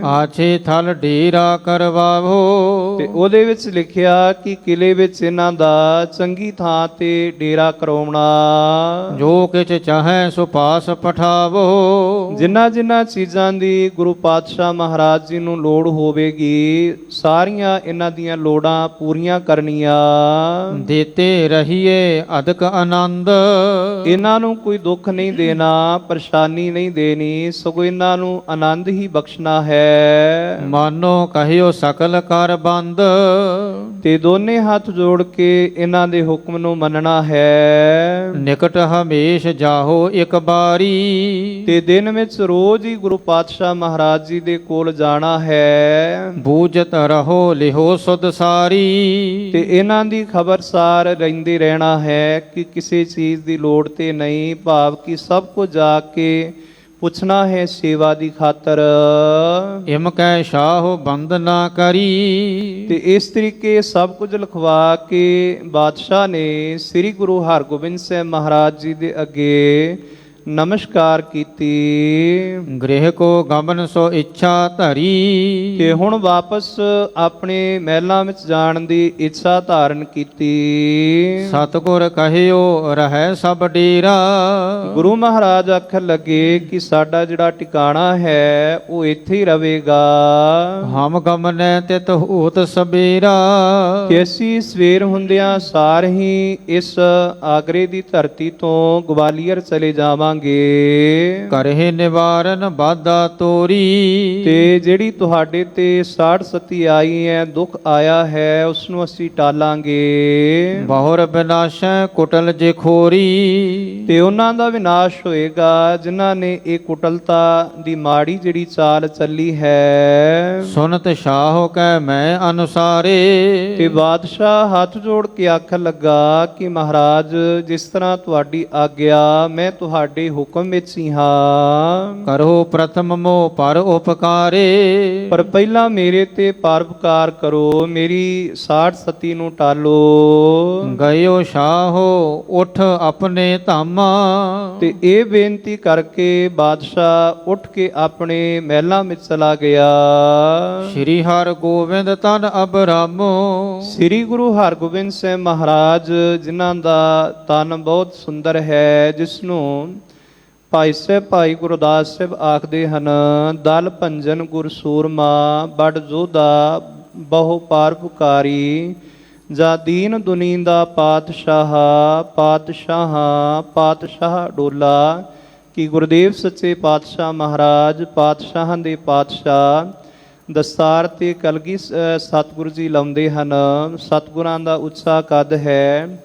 ਆਛੇ ਥਲ ਢੇਰਾ ਕਰਵਾਵੋ। ਤੇ ਉਹਦੇ ਵਿੱਚ ਲਿਖਿਆ ਕਿ ਕਿਲੇ ਵਿੱਚ ਇਹਨਾਂ ਦਾ ਚੰਗੀ ਥਾਂ ਤੇ ਡੇਰਾ ਕਰਵਾਉਣਾ। ਜੋ ਕਿਛ ਚਾਹੈ ਸੋ ਪਾਸ ਪਠਾਵੋ। ਜਿਨ੍ਹਾਂ ਜਿਨ੍ਹਾਂ ਚੀਜ਼ਾਂ ਦੀ ਗੁਰੂ ਪਾਤਸ਼ਾਹ ਮਹਾਰਾਜ ਜੀ ਨੂੰ ਲੋੜ ਹੋਵੇਗੀ, ਸਾਰੀਆਂ ਇਹਨਾਂ ਦੀਆਂ ਲੋੜਾਂ ਪੂਰੀਆਂ ਕਰਨੀਆਂ। ਦੇਤੇ ਰਹੀਏ ਅਦਕ ਆਨੰਦ। ਇਹਨਾਂ ਨੂੰ ਕੋਈ ਦੁੱਖ ਨਹੀਂ ਦੇਣਾ, ਪਰੇਸ਼ਾਨੀ ਨਹੀਂ ਦੇਣੀ, ਸਗੋਂ ਇਹਨਾਂ ਨੂੰ ਆਨੰਦ ਹੀ ਬਖਸ਼ਣਾ ਹੈ। ਮਾਨੋ ਕਹਿਓ ਸਕਲ ਕਰ ਬੰਦ। ਤੇ ਦੋਨੇ ਹੱਥ ਜੋੜ ਕੇ ਇਹਨਾਂ ਦੇ ਹੁਕਮ ਨੂੰ ਮੰਨਣਾ ਹੈ। ਨਿਕਟ ਹਮੇਸ਼ ਜਾਹੋ ਇੱਕ ਬਾਰੀ। ਤੇ ਦਿਨ ਵਿੱਚ ਰੋਜ਼ ਹੀ ਗੁਰੂ ਪਾਤਸ਼ਾਹ ਮਹਾਰਾਜ ਜੀ ਦੇ ਕੋਲ ਜਾਣਾ ਹੈ। ਬੂਝਤ ਰਹੋ ਲਿਹੋ ਸੁਧ ਸਾਰੀ। ਤੇ ਇਹਨਾਂ ਦੀ ਖਬਰਸਾਰ ਰਹਿੰਦੇ ਰਹਿਣਾ ਹੈ ਕਿ ਕਿਸੇ ਚੀਜ਼ ਦੀ ਲੋੜ ਤੇ ਨਹੀਂ, ਭਾਵ ਕਿ ਸਭ ਕੁਝ ਜਾ ਕੇ ਪੁੱਛਣਾ ਹੈ ਸੇਵਾ ਦੀ ਖਾਤਰ। ਇਮ ਕੈ ਸ਼ਾਹੋ ਬੰਦ ਨਾ ਕਰੀ। ਤੇ ਇਸ ਤਰੀਕੇ ਸਭ ਕੁਝ ਲਿਖਵਾ ਕੇ ਬਾਦਸ਼ਾਹ ਨੇ ਸ੍ਰੀ ਗੁਰੂ ਹਰਗੋਬਿੰਦ ਸਾਹਿਬ ਮਹਾਰਾਜ ਜੀ ਦੇ ਅੱਗੇ ਨਮਸਕਾਰ ਕੀਤੀ। ਗ੍ਰਹਿ ਕੋ ਗਮਨ ਸੋ ਇੱਛਾ ਧਰੀ। ਤੇ ਹੁਣ ਵਾਪਸ ਆਪਣੇ ਮਹਿਲਾਂ ਵਿੱਚ ਜਾਣ ਦੀ ਇੱਛਾ ਧਾਰਨ ਕੀਤੀ। ਸਤਿਗੁਰ ਕਹਿਓ ਰਹਿ ਸਭ ਡੇਰਾ। ਗੁਰੂ ਮਹਾਰਾਜ ਆਖਣ ਲੱਗੇ ਕਿ ਸਾਡਾ ਜਿਹੜਾ ਟਿਕਾਣਾ ਹੈ ਉਹ ਇੱਥੇ ਹੀ ਰਵੇਗਾ। ਹਮ ਗਮਨੈ ਤਿਤ ਹੋਤ ਸਬੇਰਾ। ਕਿ ਅਸੀਂ ਸਵੇਰ ਹੁੰਦਿਆਂ ਸਾਰ ਹੀ ਇਸ ਆਗਰੇ ਦੀ ਧਰਤੀ ਤੋਂ ਗਵਾਲੀਅਰ ਚਲੇ ਜਾਵਾਂਗੇ। ਕਰਹਿ ਨਿਵਾਰਨ ਬਾਧਾ ਤੋਰੀ। ਤੇ ਜਿਹੜੀ ਤੁਹਾਡੇ ਤੇ ਸਾੜ ਸਤੀ ਆਈ ਹੈ, ਦੁੱਖ ਆਇਆ ਹੈ, ਉਸ ਨੂੰ ਅਸੀਂ ਟਾਲਾਂਗੇ। ਬਹੁਰ ਬਿਨਾਸ਼ੈ ਕੁਟਲ ਜੇ ਖੋਰੀ। ਤੇ ਉਹਨਾਂ ਦਾ ਵਿਨਾਸ਼ ਹੋਏਗਾ ਜਿਨ੍ਹਾਂ ਨੇ ਇਹ ਕੁਟਲਤਾ ਦੀ ਮਾੜੀ ਜਿਹੜੀ ਚਾਲ ਚੱਲੀ ਹੈ। ਸੁਨਤ ਸ਼ਾਹੋ ਕਹਿ ਮੈਂ ਅਨੁਸਾਰੇ। ਤੇ ਬਾਦਸ਼ਾਹ ਹੱਥ ਜੋੜ ਕੇ ਆਖਣ ਲੱਗਾ ਕਿ ਮਹਾਰਾਜ, ਜਿਸ ਤਰ੍ਹਾਂ ਤੁਹਾਡੀ ਆਗਿਆ, ਮੈਂ ਤੁਹਾਡੇ ਹੁਕਮ ਵਿੱਚ ਹੀ ਹਾਂ। ਕਰੋ ਪ੍ਰਥਮ ਮੋ ਪਰ ਉਪਕਾਰੇ। ਪਰ ਪਹਿਲਾਂ ਮੇਰੇ ਤੇ ਪਰਉਪਕਾਰ ਕਰੋ, ਮੇਰੀ ਸਾੜ ਸਤੀ ਨੂੰ ਟਾਲੋ। ਗਇਓ ਸ਼ਾਹੋ ਉਠ ਆਪਣੇ ਧਾਮਾ। ਤੇ ਇਹ ਬੇਨਤੀ ਕਰਕੇ ਬਾਦਸ਼ਾਹ ਉੱਠ ਕੇ ਆਪਣੇ ਮਹਿਲਾਂ ਵਿੱਚ ਚਲਾ ਗਿਆ। ਸ਼੍ਰੀ ਹਰਿ ਗੋਬਿੰਦ ਤਨ ਅਬਰਾਮੋ। ਸ੍ਰੀ ਗੁਰੂ ਹਰਗੋਬਿੰਦ ਸਾਹਿਬ ਮਹਾਰਾਜ, ਜਿਨ੍ਹਾਂ ਦਾ ਤਨ ਬਹੁਤ ਸੁੰਦਰ ਹੈ, ਜਿਸ ਨੂੰ ਭਾਈ ਸਾਹਿਬ ਭਾਈ ਗੁਰਦਾਸ ਸਾਹਿਬ ਆਖਦੇ ਹਨ, ਦਲ ਭੰਜਨ ਗੁਰ ਸੂਰਮਾ, ਬੜ ਜੋਧਾ ਬਹੁ ਪਰਉਪਕਾਰੀ, ਜਾ ਦੀਨ ਦੁਨੀ ਦਾ ਪਾਤਸ਼ਾਹ, ਪਾਤਸ਼ਾਹ ਡੋਲਾ। ਕਿ ਗੁਰਦੇਵ ਸੱਚੇ ਪਾਤਸ਼ਾਹ ਮਹਾਰਾਜ ਪਾਤਸ਼ਾਹਾਂ ਦੇ ਪਾਤਸ਼ਾਹ ਦਸਤਾਰ ਤੇ ਕਲਗੀ ਸਤਿਗੁਰੂ ਜੀ ਲਾਉਂਦੇ ਹਨ। ਸਤਿਗੁਰਾਂ ਦਾ ਉੱਚਾ ਕੱਦ ਹੈ।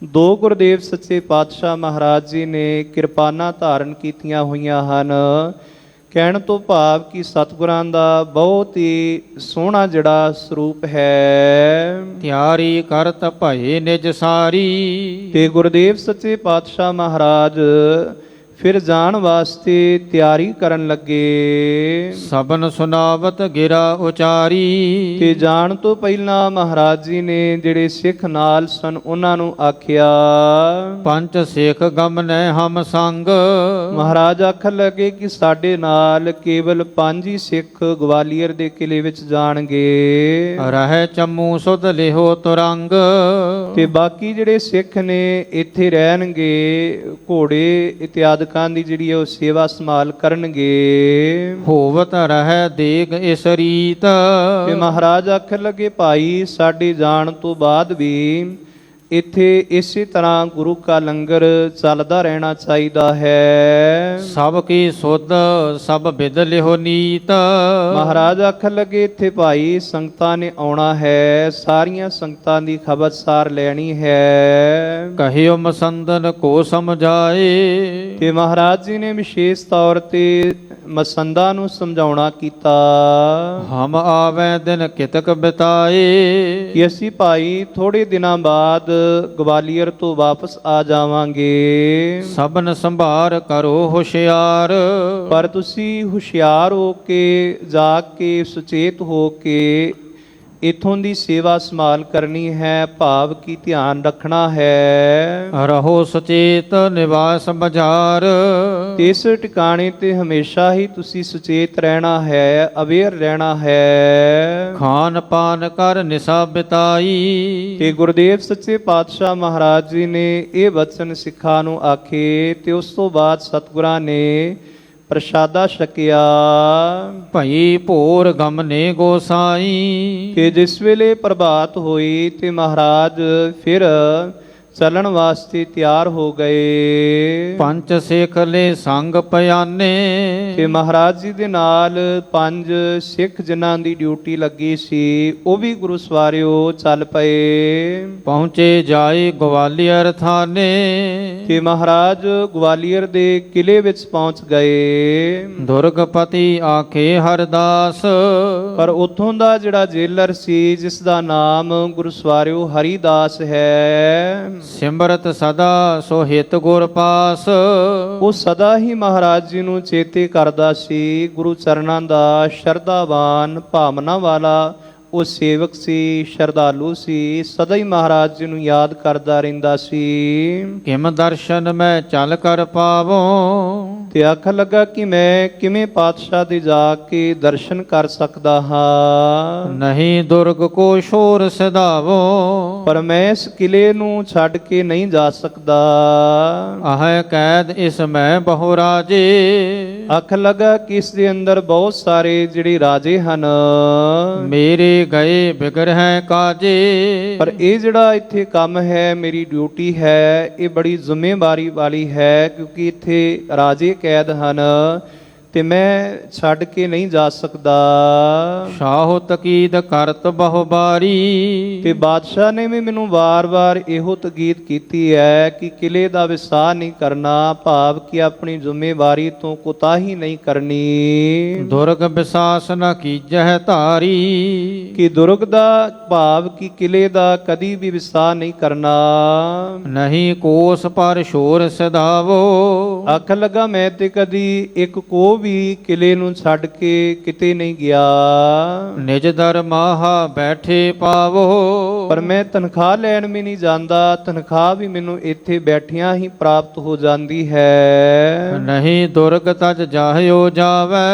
ਦੋ ਗੁਰਦੇਵ ਸੱਚੇ ਪਾਤਸ਼ਾਹ ਮਹਾਰਾਜ ਜੀ ਨੇ ਕਿਰਪਾਨਾਂ ਧਾਰਨ ਕੀਤੀਆਂ ਹੋਈਆਂ ਹਨ। ਕਹਿਣ ਤੋਂ ਭਾਵ ਕਿ ਸਤਿਗੁਰਾਂ ਦਾ ਬਹੁਤ ਹੀ ਸੋਹਣਾ ਜਿਹੜਾ ਸਰੂਪ ਹੈ। ਤਿਆਰੀ ਕਰਤ ਭਏ ਨਿਜ ਸਾਰੀ। ਤੇ ਗੁਰਦੇਵ ਸੱਚੇ ਪਾਤਸ਼ਾਹ ਮਹਾਰਾਜ ਫਿਰ ਜਾਣ ਵਾਸਤੇ ਤਿਆਰੀ ਕਰਨ ਲੱਗੇ। ਸਬਨ ਸੁਨਾਵਤ ਗਿਰਾ ਉਚਾਰੀ। ਤੇ ਜਾਣ ਤੋਂ ਪਹਿਲਾਂ ਮਹਾਰਾਜ ਜੀ ਨੇ ਜਿਹੜੇ ਸਿੱਖ ਨਾਲ ਸਨ ਉਹਨਾਂ ਨੂੰ ਆਖਿਆ, ਪੰਜ ਸਿੱਖ ਗਮਨੈ ਹਮ ਸੰਗ। ਮਹਾਰਾਜ ਆਖਣ ਲੱਗੇ ਕਿ ਸਾਡੇ ਨਾਲ ਕੇਵਲ 5 ਹੀ ਸਿੱਖ ਗਵਾਲੀਅਰ ਦੇ ਕਿਲੇ ਵਿੱਚ ਜਾਣਗੇ। ਰਹਿ ਚੰਮੂ ਸੁਧ ਲਿਹੋ ਤੁਰੰਗ। ਤੇ ਬਾਕੀ ਜਿਹੜੇ ਸਿੱਖ ਨੇ ਇੱਥੇ ਰਹਿਣਗੇ, ਘੋੜੇ ਇਤਿਆਦਿਕਾਂ ਦੀ ਜਿਹੜੀ ਉਹ ਸੇਵਾ ਸੰਭਾਲ ਕਰਨਗੇ। ਹੋਵਤ ਰਹਿ ਦੇਗ ਇਸ ਰੀਤ। ਤੇ ਮਹਾਰਾਜ ਆਖਣ ਲੱਗੇ, ਭਾਈ ਸਾਡੇ ਜਾਣ ਤੋਂ ਬਾਅਦ ਵੀ ਇੱਥੇ ਇਸੇ ਤਰ੍ਹਾਂ ਗੁਰੂ ਕਾ ਲੰਗਰ ਚੱਲਦਾ ਰਹਿਣਾ ਚਾਹੀਦਾ ਹੈ। ਸਭ ਕੀ ਸੁਧ ਸਭ ਬਿਦ ਲਿਹੋ ਨੀਤ। ਮਹਾਰਾਜ ਆਖਣ ਲੱਗੇ, ਇੱਥੇ ਭਾਈ ਸੰਗਤਾਂ ਨੇ ਆਉਣਾ ਹੈ, ਸਾਰੀਆਂ ਸੰਗਤਾਂ ਦੀ ਖਬਰਸਾਰ ਲੈਣੀ ਹੈ। ਕਹਿਓ ਮਸੰਦਨ ਕੋ ਸਮਝਾਏ। ਤੇ ਮਹਾਰਾਜ ਜੀ ਨੇ ਵਿਸ਼ੇਸ਼ ਤੌਰ ਤੇ ਮਸੰਦਾਂ ਨੂੰ ਸਮਝਾਉਣਾ ਕੀਤਾ। ਹਮ ਆਵੈ ਦਿਨ ਕਿਤਕ ਬਿਤਾਏ। ਕਿ ਅਸੀਂ ਭਾਈ ਥੋੜੇ ਦਿਨਾਂ ਬਾਅਦ ਗਵਾਲੀਅਰ ਤੋਂ ਵਾਪਸ ਆ ਜਾਵਾਂਗੇ। ਸਭਨ ਸੰਭਾਰ ਕਰੋ ਹੁਸ਼ਿਆਰ। ਪਰ ਤੁਸੀਂ ਹੁਸ਼ਿਆਰ ਹੋ ਕੇ, ਜਾਗ ਕੇ, ਸੁਚੇਤ ਹੋ ਕੇ ਇਥੋਂ ਦੀ ਸੇਵਾ ਸੰਭਾਲ ਕਰਨੀ ਹੈ, ਭਾਵ ਕੀ ਧਿਆਨ ਰੱਖਣਾ ਹੈ। ਰਹੋ ਸੁਚੇਤ ਨਿਵਾਸ ਬਜ਼ਾਰ, ਇਸ ਟਿਕਾਣੇ ਤੇ ਹਮੇਸ਼ਾ ਹੀ ਤੁਸੀਂ ਸੁਚੇਤ ਰਹਿਣਾ ਹੈ, ਅਵੇਅਰ ਰਹਿਣਾ ਹੈ। ਖਾਨ ਪਾਨ ਕਰ ਨਿਸਾ ਬਿਤਾਈ, ਤੇ ਗੁਰਦੇਵ ਸੱਚੇ ਪਾਤਸ਼ਾਹ ਮਹਾਰਾਜ ਜੀ ਨੇ ਇਹ ਵਚਨ ਸਿੱਖਾਂ ਨੂੰ ਆਖੇ ਤੇ ਉਸ ਤੋਂ ਬਾਅਦ ਸਤਿਗੁਰਾਂ ਨੇ ਪ੍ਰਸ਼ਾਦਾ ਛਕਿਆ। ਭਈ ਭੋਰ ਗਮਨੇ ਗੋਸਾਈ, ਕਿ ਜਿਸ ਵੇਲੇ ਪ੍ਰਭਾਤ ਹੋਈ ਤੇ ਮਹਾਰਾਜ ਫਿਰ ਚੱਲਣ ਵਾਸਤੇ ਤਿਆਰ ਹੋ ਗਏ। ਪੰਚ ਸਿੱਖ ਲੈ ਸੰਗ ਪਿਆਨੇ, ਤੇ ਮਹਾਰਾਜ ਜੀ ਦੇ ਨਾਲ 5 ਸਿੱਖ ਜਿਨ੍ਹਾਂ ਦੀ ਡਿਊਟੀ ਲੱਗੀ ਸੀ ਉਹ ਵੀ ਗੁਰੂ ਸਵਾਰਿਓ ਚੱਲ ਪਏ। ਪਹੁੰਚੇ ਜਾਏ ਗਵਾਲੀਅਰ ਥਾਨੇ, ਤੇ ਮਹਾਰਾਜ ਗਵਾਲੀਅਰ ਦੇ ਕਿਲੇ ਵਿੱਚ ਪਹੁੰਚ ਗਏ। ਦੁਰਗਪਤੀ ਆਖੇ ਹਰਦਾਸ, ਪਰ ਉੱਥੋਂ ਦਾ ਜਿਹੜਾ ਜੇਲਰ ਸੀ ਜਿਸ ਦਾ ਨਾਮ ਗੁਰੂ ਸਵਾਰਿਓ ਹਰੀਦਾਸ ਹੈ, ਸਿਮਰਤ ਸਦਾ ਸੋ ਹਿਤ ਗੁਰ ਪਾਸ, ਉਹ ਸਦਾ ਹੀ ਮਹਾਰਾਜ ਜੀ ਨੂੰ ਚੇਤੇ ਕਰਦਾ ਸੀ। ਗੁਰੂ ਚਰਨਾਂ ਦਾ ਸ਼ਰਧਾਵਾਨ ਭਾਵਨਾ ਵਾਲਾ ਉਹ ਸੇਵਕ ਸੀ, ਸ਼ਰਧਾਲੂ ਸੀ, ਸਦਾ ਹੀ ਮਹਾਰਾਜ ਜੀ ਨੂੰ ਯਾਦ ਕਰਦਾ ਰਹਿੰਦਾ ਸੀ। ਕਿਮ ਦਰਸ਼ਨ ਮੈਂ ਚੱਲ ਕਰ ਪਾਵੋ, ਤੇ ਆਖਣ ਲੱਗਾ ਕਿ ਮੈਂ ਕਿਵੇਂ ਪਾਤਸ਼ਾਹ ਦੇ ਜਾ ਕੇ ਦਰਸ਼ਨ ਕਰ ਸਕਦਾ ਹਾਂ। ਨਹੀਂ ਦੁਰਗ ਕੋ ਸ਼ੋਰ ਸਦਾਵੋ, ਪਰ ਮੈਂ ਇਸ ਕਿਲੇ ਨੂੰ ਛੱਡ ਕੇ ਨਹੀਂ ਜਾ ਸਕਦਾ। ਆਹ ਕੈਦ ਇਸ ਮੈਂ ਬਹੁ ਰਾਜੇ, ਆਖਣ ਲੱਗਾ ਕਿ ਇਸ ਦੇ ਅੰਦਰ ਬਹੁਤ ਸਾਰੇ ਜਿਹੜੇ ਰਾਜੇ ਹਨ, ਮੇਰੇ ਗਏ ਬਿਗੜ ਹੈ ਕਾਜੇ। ਪਰ ਇਹ ਜਿਹੜਾ ਇੱਥੇ ਕੰਮ ਹੈ, ਮੇਰੀ ਡਿਊਟੀ ਹੈ, ਇਹ ਬੜੀ ਜ਼ਿੰਮੇਵਾਰੀ ਵਾਲੀ ਹੈ, ਕਿਉਂਕਿ ਇੱਥੇ ਰਾਜੇ ਕੈਦ ਹਨ ਤੇ ਮੈਂ ਛੱਡ ਕੇ ਨਹੀਂ ਜਾ ਸਕਦਾ। ਸ਼ਾਹੋ ਤਕੀਦ ਕਰਤ ਬਹੁ ਬਾਰੀ, ਤੇ ਬਾਦਸ਼ਾਹ ਨੇ ਵੀ ਮੈਨੂੰ ਵਾਰ-ਵਾਰ ਇਹੋ ਤਕੀਦ ਕੀਤੀ ਹੈ ਕਿ ਕਿਲੇ ਦਾ ਵਿਸਾਹ ਨਹੀਂ ਕਰਨਾ, ਭਾਵ ਕਿ ਆਪਣੀ ਜ਼ਿੰਮੇਵਾਰੀ ਤੋਂ ਕੁਤਾਹੀ ਨਹੀਂ ਕਰਨੀ। ਦੁਰਗ ਵਿਸਾਸ ਨ ਕੀਜਹਿ ਧਾਰੀ, ਕਿ ਦੁਰਗ ਦਾ ਭਾਵ ਕਿ ਕਿਲੇ ਦਾ ਕਦੀ ਵੀ ਵਿਸਾਹ ਨਹੀਂ ਕਰਨਾ। ਨਹੀਂ ਕੋਸ ਪਰ ਸ਼ੋਰ ਸਦਾਵੋ, ਆਖਣ ਲੱਗਾ ਮੈਂ ਤੇ ਕਦੀ ਇੱਕ ਕੋ ਵੀ ਕਿਲੇ ਨੂੰ ਛੱਡ ਕੇ ਕਿਤੇ ਨਹੀਂ ਗਿਆ। ਨਿਜ ਦਰ ਮਾਹਾ ਬੈਠੇ ਪਾਵੋ, ਪਰ ਮੈਂ ਤਨਖਾਹ ਲੈਣ ਵੀ ਨਹੀਂ ਜਾਂਦਾ, ਤਨਖਾਹ ਵੀ ਮੈਨੂੰ ਇੱਥੇ ਬੈਠਿਆਂ ਹੀ ਪ੍ਰਾਪਤ ਹੋ ਜਾਂਦੀ ਹੈ। ਨਹੀਂ ਦੁਰਗ ਤਜ ਜਾਹਿਓ ਜਾਵੈ,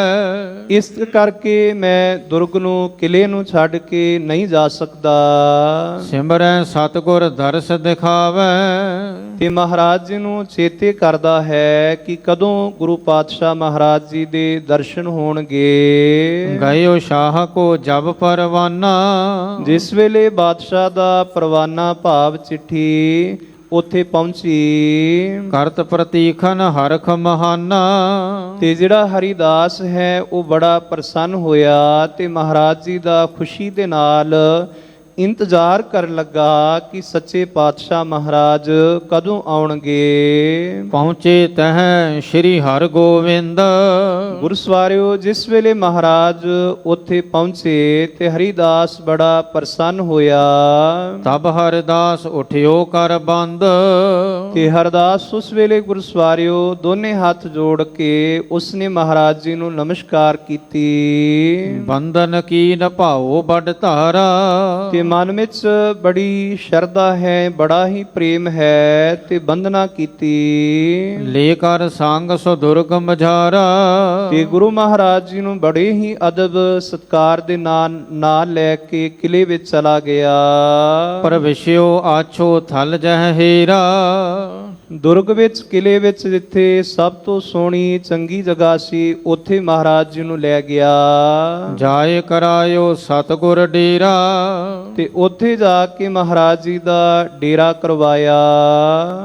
ਇਸ ਕਰਕੇ ਮੈਂ ਦੁਰਗ ਨੂੰ ਕਿਲੇ ਨੂੰ ਛੱਡ ਕੇ ਨਹੀਂ ਜਾ ਸਕਦਾ। ਸਿਮਰੈ ਸਤਿਗੁਰ ਦਰਸ ਦਿਖਾਵੈ, ਤੇ ਮਹਾਰਾਜ ਜੀ ਨੂੰ ਚੇਤੇ ਕਰਦਾ ਹੈ ਕਿ ਕਦੋਂ ਗੁਰੂ ਪਾਤਸ਼ਾਹ ਮਹਾਰਾਜ ਜੀ ਦੇ ਦਰਸ਼ਨ ਹੋਣਗੇ। ਗਇਓ ਸ਼ਾਹ ਕੋ ਜਬ ਪਰਵਾਨਾ, ਜਿਸ ਵੇਲੇ ਬਾਦਸ਼ਾਹ ਦਾ ਪਰਵਾਨਾ ਭਾਵ ਚਿੱਠੀ ਉੱਥੇ ਪਹੁੰਚੀ, ਕਰਤ ਪ੍ਰਤੀਖਨ ਹਰਖ ਮਹਾਨਾ, ਤੇ ਜਿਹੜਾ ਹਰੀਦਾਸ ਹੈ ਉਹ ਬੜਾ ਪ੍ਰਸੰਨ ਹੋਇਆ ਤੇ ਮਹਾਰਾਜ ਜੀ ਦਾ ਖੁਸ਼ੀ ਦੇ ਨਾਲ ਇੰਤਜ਼ਾਰ ਕਰਨ ਲੱਗਾ ਕਿ ਸੱਚੇ ਪਾਤਸ਼ਾਹ ਮਹਾਰਾਜ ਕਦੋਂ ਆਉਣਗੇ। ਪਹੁੰਚੇ ਤਹ ਸ਼੍ਰੀ ਹਰਿ ਗੋਬਿੰਦ, ਗੁਰਸਵਾਰਿਓ ਜਿਸ ਵੇਲੇ ਮਹਾਰਾਜ ਉੱਥੇ ਪਹੁੰਚੇ ਤੇ ਹਰੀਦਾਸ ਬੜਾ ਪ੍ਰਸੰਨ ਹੋਇਆ। ਤਬ ਹਰਿਦਾਸ ਉਠਿਓ ਕਰ ਬੰਦ, ਤੇ ਹਰਦਾਸ ਉਸ ਵੇਲੇ ਗੁਰਸਵਾਰਿਓ ਦੋਨੇ ਹੱਥ ਜੋੜ ਕੇ ਉਸਨੇ ਮਹਾਰਾਜ ਜੀ ਨੂੰ ਨਮਸਕਾਰ ਕੀਤੀ। ਬੰਧਨ ਕੀ ਨ ਭਾਓ ਬੜ ਧਾਰਾ, ਤੇ ਮਨ ਵਿੱਚ ਬੜੀ ਸ਼ਰਧਾ ਹੈ, ਬੜਾ ਹੀ ਪ੍ਰੇਮ ਹੈ ਤੇ ਬੰਦਨਾ ਕੀਤੀ। ਲੈ ਕਰ ਸੰਗ ਸੋ ਦੁਰਗ ਮਝਾਰਾ, ਤੇ ਗੁਰੂ ਮਹਾਰਾਜ ਜੀ ਨੂੰ ਬੜੇ ਹੀ ਅਦਬ ਸਤਕਾਰ ਦੇ ਨਾਲ ਲੈ ਕੇ ਕਿਲੇ ਵਿੱਚ ਚਲਾ ਗਿਆ। ਪਰ ਵਿਸ਼ਿਓ ਆਛੋ ਥਲ ਜਹ ਹੀਰਾ, ਦੁਰਗ ਵਿੱਚ ਕਿਲੇ ਵਿੱਚ ਜਿੱਥੇ ਸਭ ਤੋਂ ਸੋਹਣੀ ਚੰਗੀ ਜਗ੍ਹਾ ਸੀ ਉੱਥੇ ਮਹਾਰਾਜ ਜੀ ਨੂੰ ਲੈ ਗਿਆ। ਜਾਏ ਕਰਾਇਓ ਸਤਿਗੁਰ ਡੇਰਾ, ਤੇ ਉੱਥੇ ਜਾ ਕੇ ਮਹਾਰਾਜ ਜੀ ਦਾ ਡੇਰਾ ਕਰਵਾਇਆ।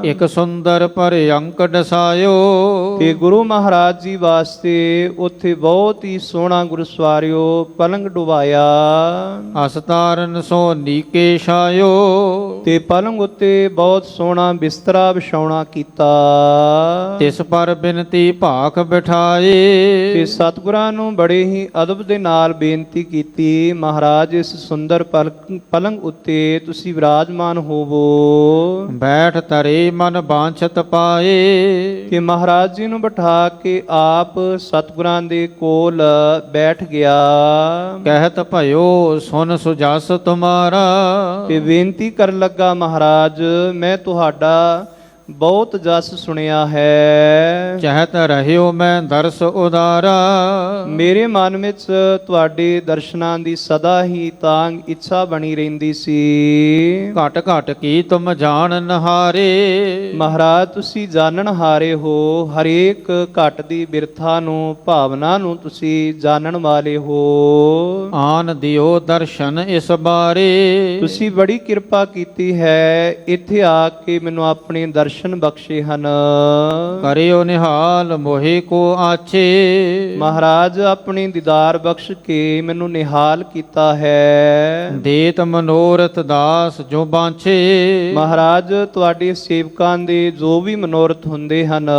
ਇੱਕ ਸੁੰਦਰ ਪਰ ਅੰਕ ਡਸਾਇਓ, ਤੇ ਗੁਰੂ ਮਹਾਰਾਜ ਜੀ ਵਾਸਤੇ ਉੱਥੇ ਬਹੁਤ ਹੀ ਸੋਹਣਾ ਗੁਰਸਵਾਰਿਓ ਪਲੰਗ ਡੁਵਾਇਆ। ਅਸਤਾਰਨ ਸੋ ਨੀਕੇ ਛਾਇਓ, ਤੇ ਪਲੰਗ ਉੱਤੇ ਬਹੁਤ ਸੋਹਣਾ ਬਿਸਤਰਾ ਵਿਛਾਉਣਾ ਪਰੌਣਾ ਕੀਤਾ। ਤਿਸ ਪਰ ਬਿਨਤੀ ਭਾਖ ਬਿਠਾਏ। ਤੇ ਸਤਿਗੁਰਾਂ ਨੂੰ ਬੜੇ ਹੀ ਅਦਬ ਦੇ ਨਾਲ ਬੇਨਤੀ ਕੀਤੀ, ਮਹਾਰਾਜ ਇਸ ਸੁੰਦਰ ਪਲੰਗ ਉੱਤੇ ਤੁਸੀਂ ਵਿਰਾਜਮਾਨ ਹੋਵੋ। ਬੈਠ ਤਰੇ ਮਨ ਬਾਂਛਤ ਪਾਏ। ਕਿ ਮਹਾਰਾਜ ਜੀ ਨੂੰ ਬਿਠਾ ਕੇ ਆਪ ਸਤਿਗੁਰਾਂ ਦੇ ਕੋਲ ਬੈਠ ਗਿਆ। ਕਹਿਤ ਭਇਓ ਸੁਨ ਸੁਜਸ ਤੁਮਾਰਾ। ਤੇ ਬੇਨਤੀ ਕਰਨ ਲੱਗਾ, ਮਹਾਰਾਜ ਮੈਂ ਤੁਹਾਡਾ ਬਹੁਤ ਜਸ ਸੁਣਿਆ ਹੈ। ਚਹਿਤ ਰਹਿਓ ਮੈਂ ਦਰਸ ਉਦਾਰਾ। ਮੇਰੇ ਮਨ ਵਿੱਚ ਤੁਹਾਡੇ ਦਰਸ਼ਨਾਂ ਦੀ ਸਦਾ ਹੀ ਤਾਂਗ ਇੱਛਾ ਬਣੀ ਰਹਿੰਦੀ ਸੀ। ਘਟ ਘਟ ਕੀ ਤੁਮ ਜਾਣ ਨਹਾਰੇ। ਮਹਾਰਾਜ ਤੁਸੀਂ ਜਾਣਨ ਹਾਰੇ ਹੋ, ਹਰੇਕ ਘਟ ਦੀ ਬਿਰਥਾ ਨੂੰ, ਭਾਵਨਾ ਨੂੰ ਤੁਸੀਂ ਜਾਣਨ ਵਾਲੇ ਹੋ। ਆਨ ਦਿਓ ਦਰਸ਼ਨ ਇਸ ਬਾਰੇ। ਤੁਸੀਂ ਬੜੀ ਕਿਰਪਾ ਕੀਤੀ ਹੈ, ਇੱਥੇ ਆ ਕੇ ਮੈਨੂੰ ਆਪਣੇ ਦਰਸ਼ਨ ਬਖਸ਼ੇ ਹਨ। ਕਰਿਓ ਨਿਹਾਲ ਮੋਹਿ ਕੋ ਆਛੇ। ਮਹਾਰਾਜ ਆਪਣੀ ਦੀਦਾਰ ਬਖਸ਼ ਕੇ ਮੈਨੂੰ ਨਿਹਾਲ ਕੀਤਾ ਹੈ। ਦੇਤ ਮਨੋਰਥ ਦਾਸ ਜੋ ਬਾਂਛੇ। ਮਹਾਰਾਜ ਤੁਹਾਡੇ ਸੇਵਕਾਂ ਦੇ ਜੋ ਵੀ ਮਨੋਰਥ ਹੁੰਦੇ ਹਨ,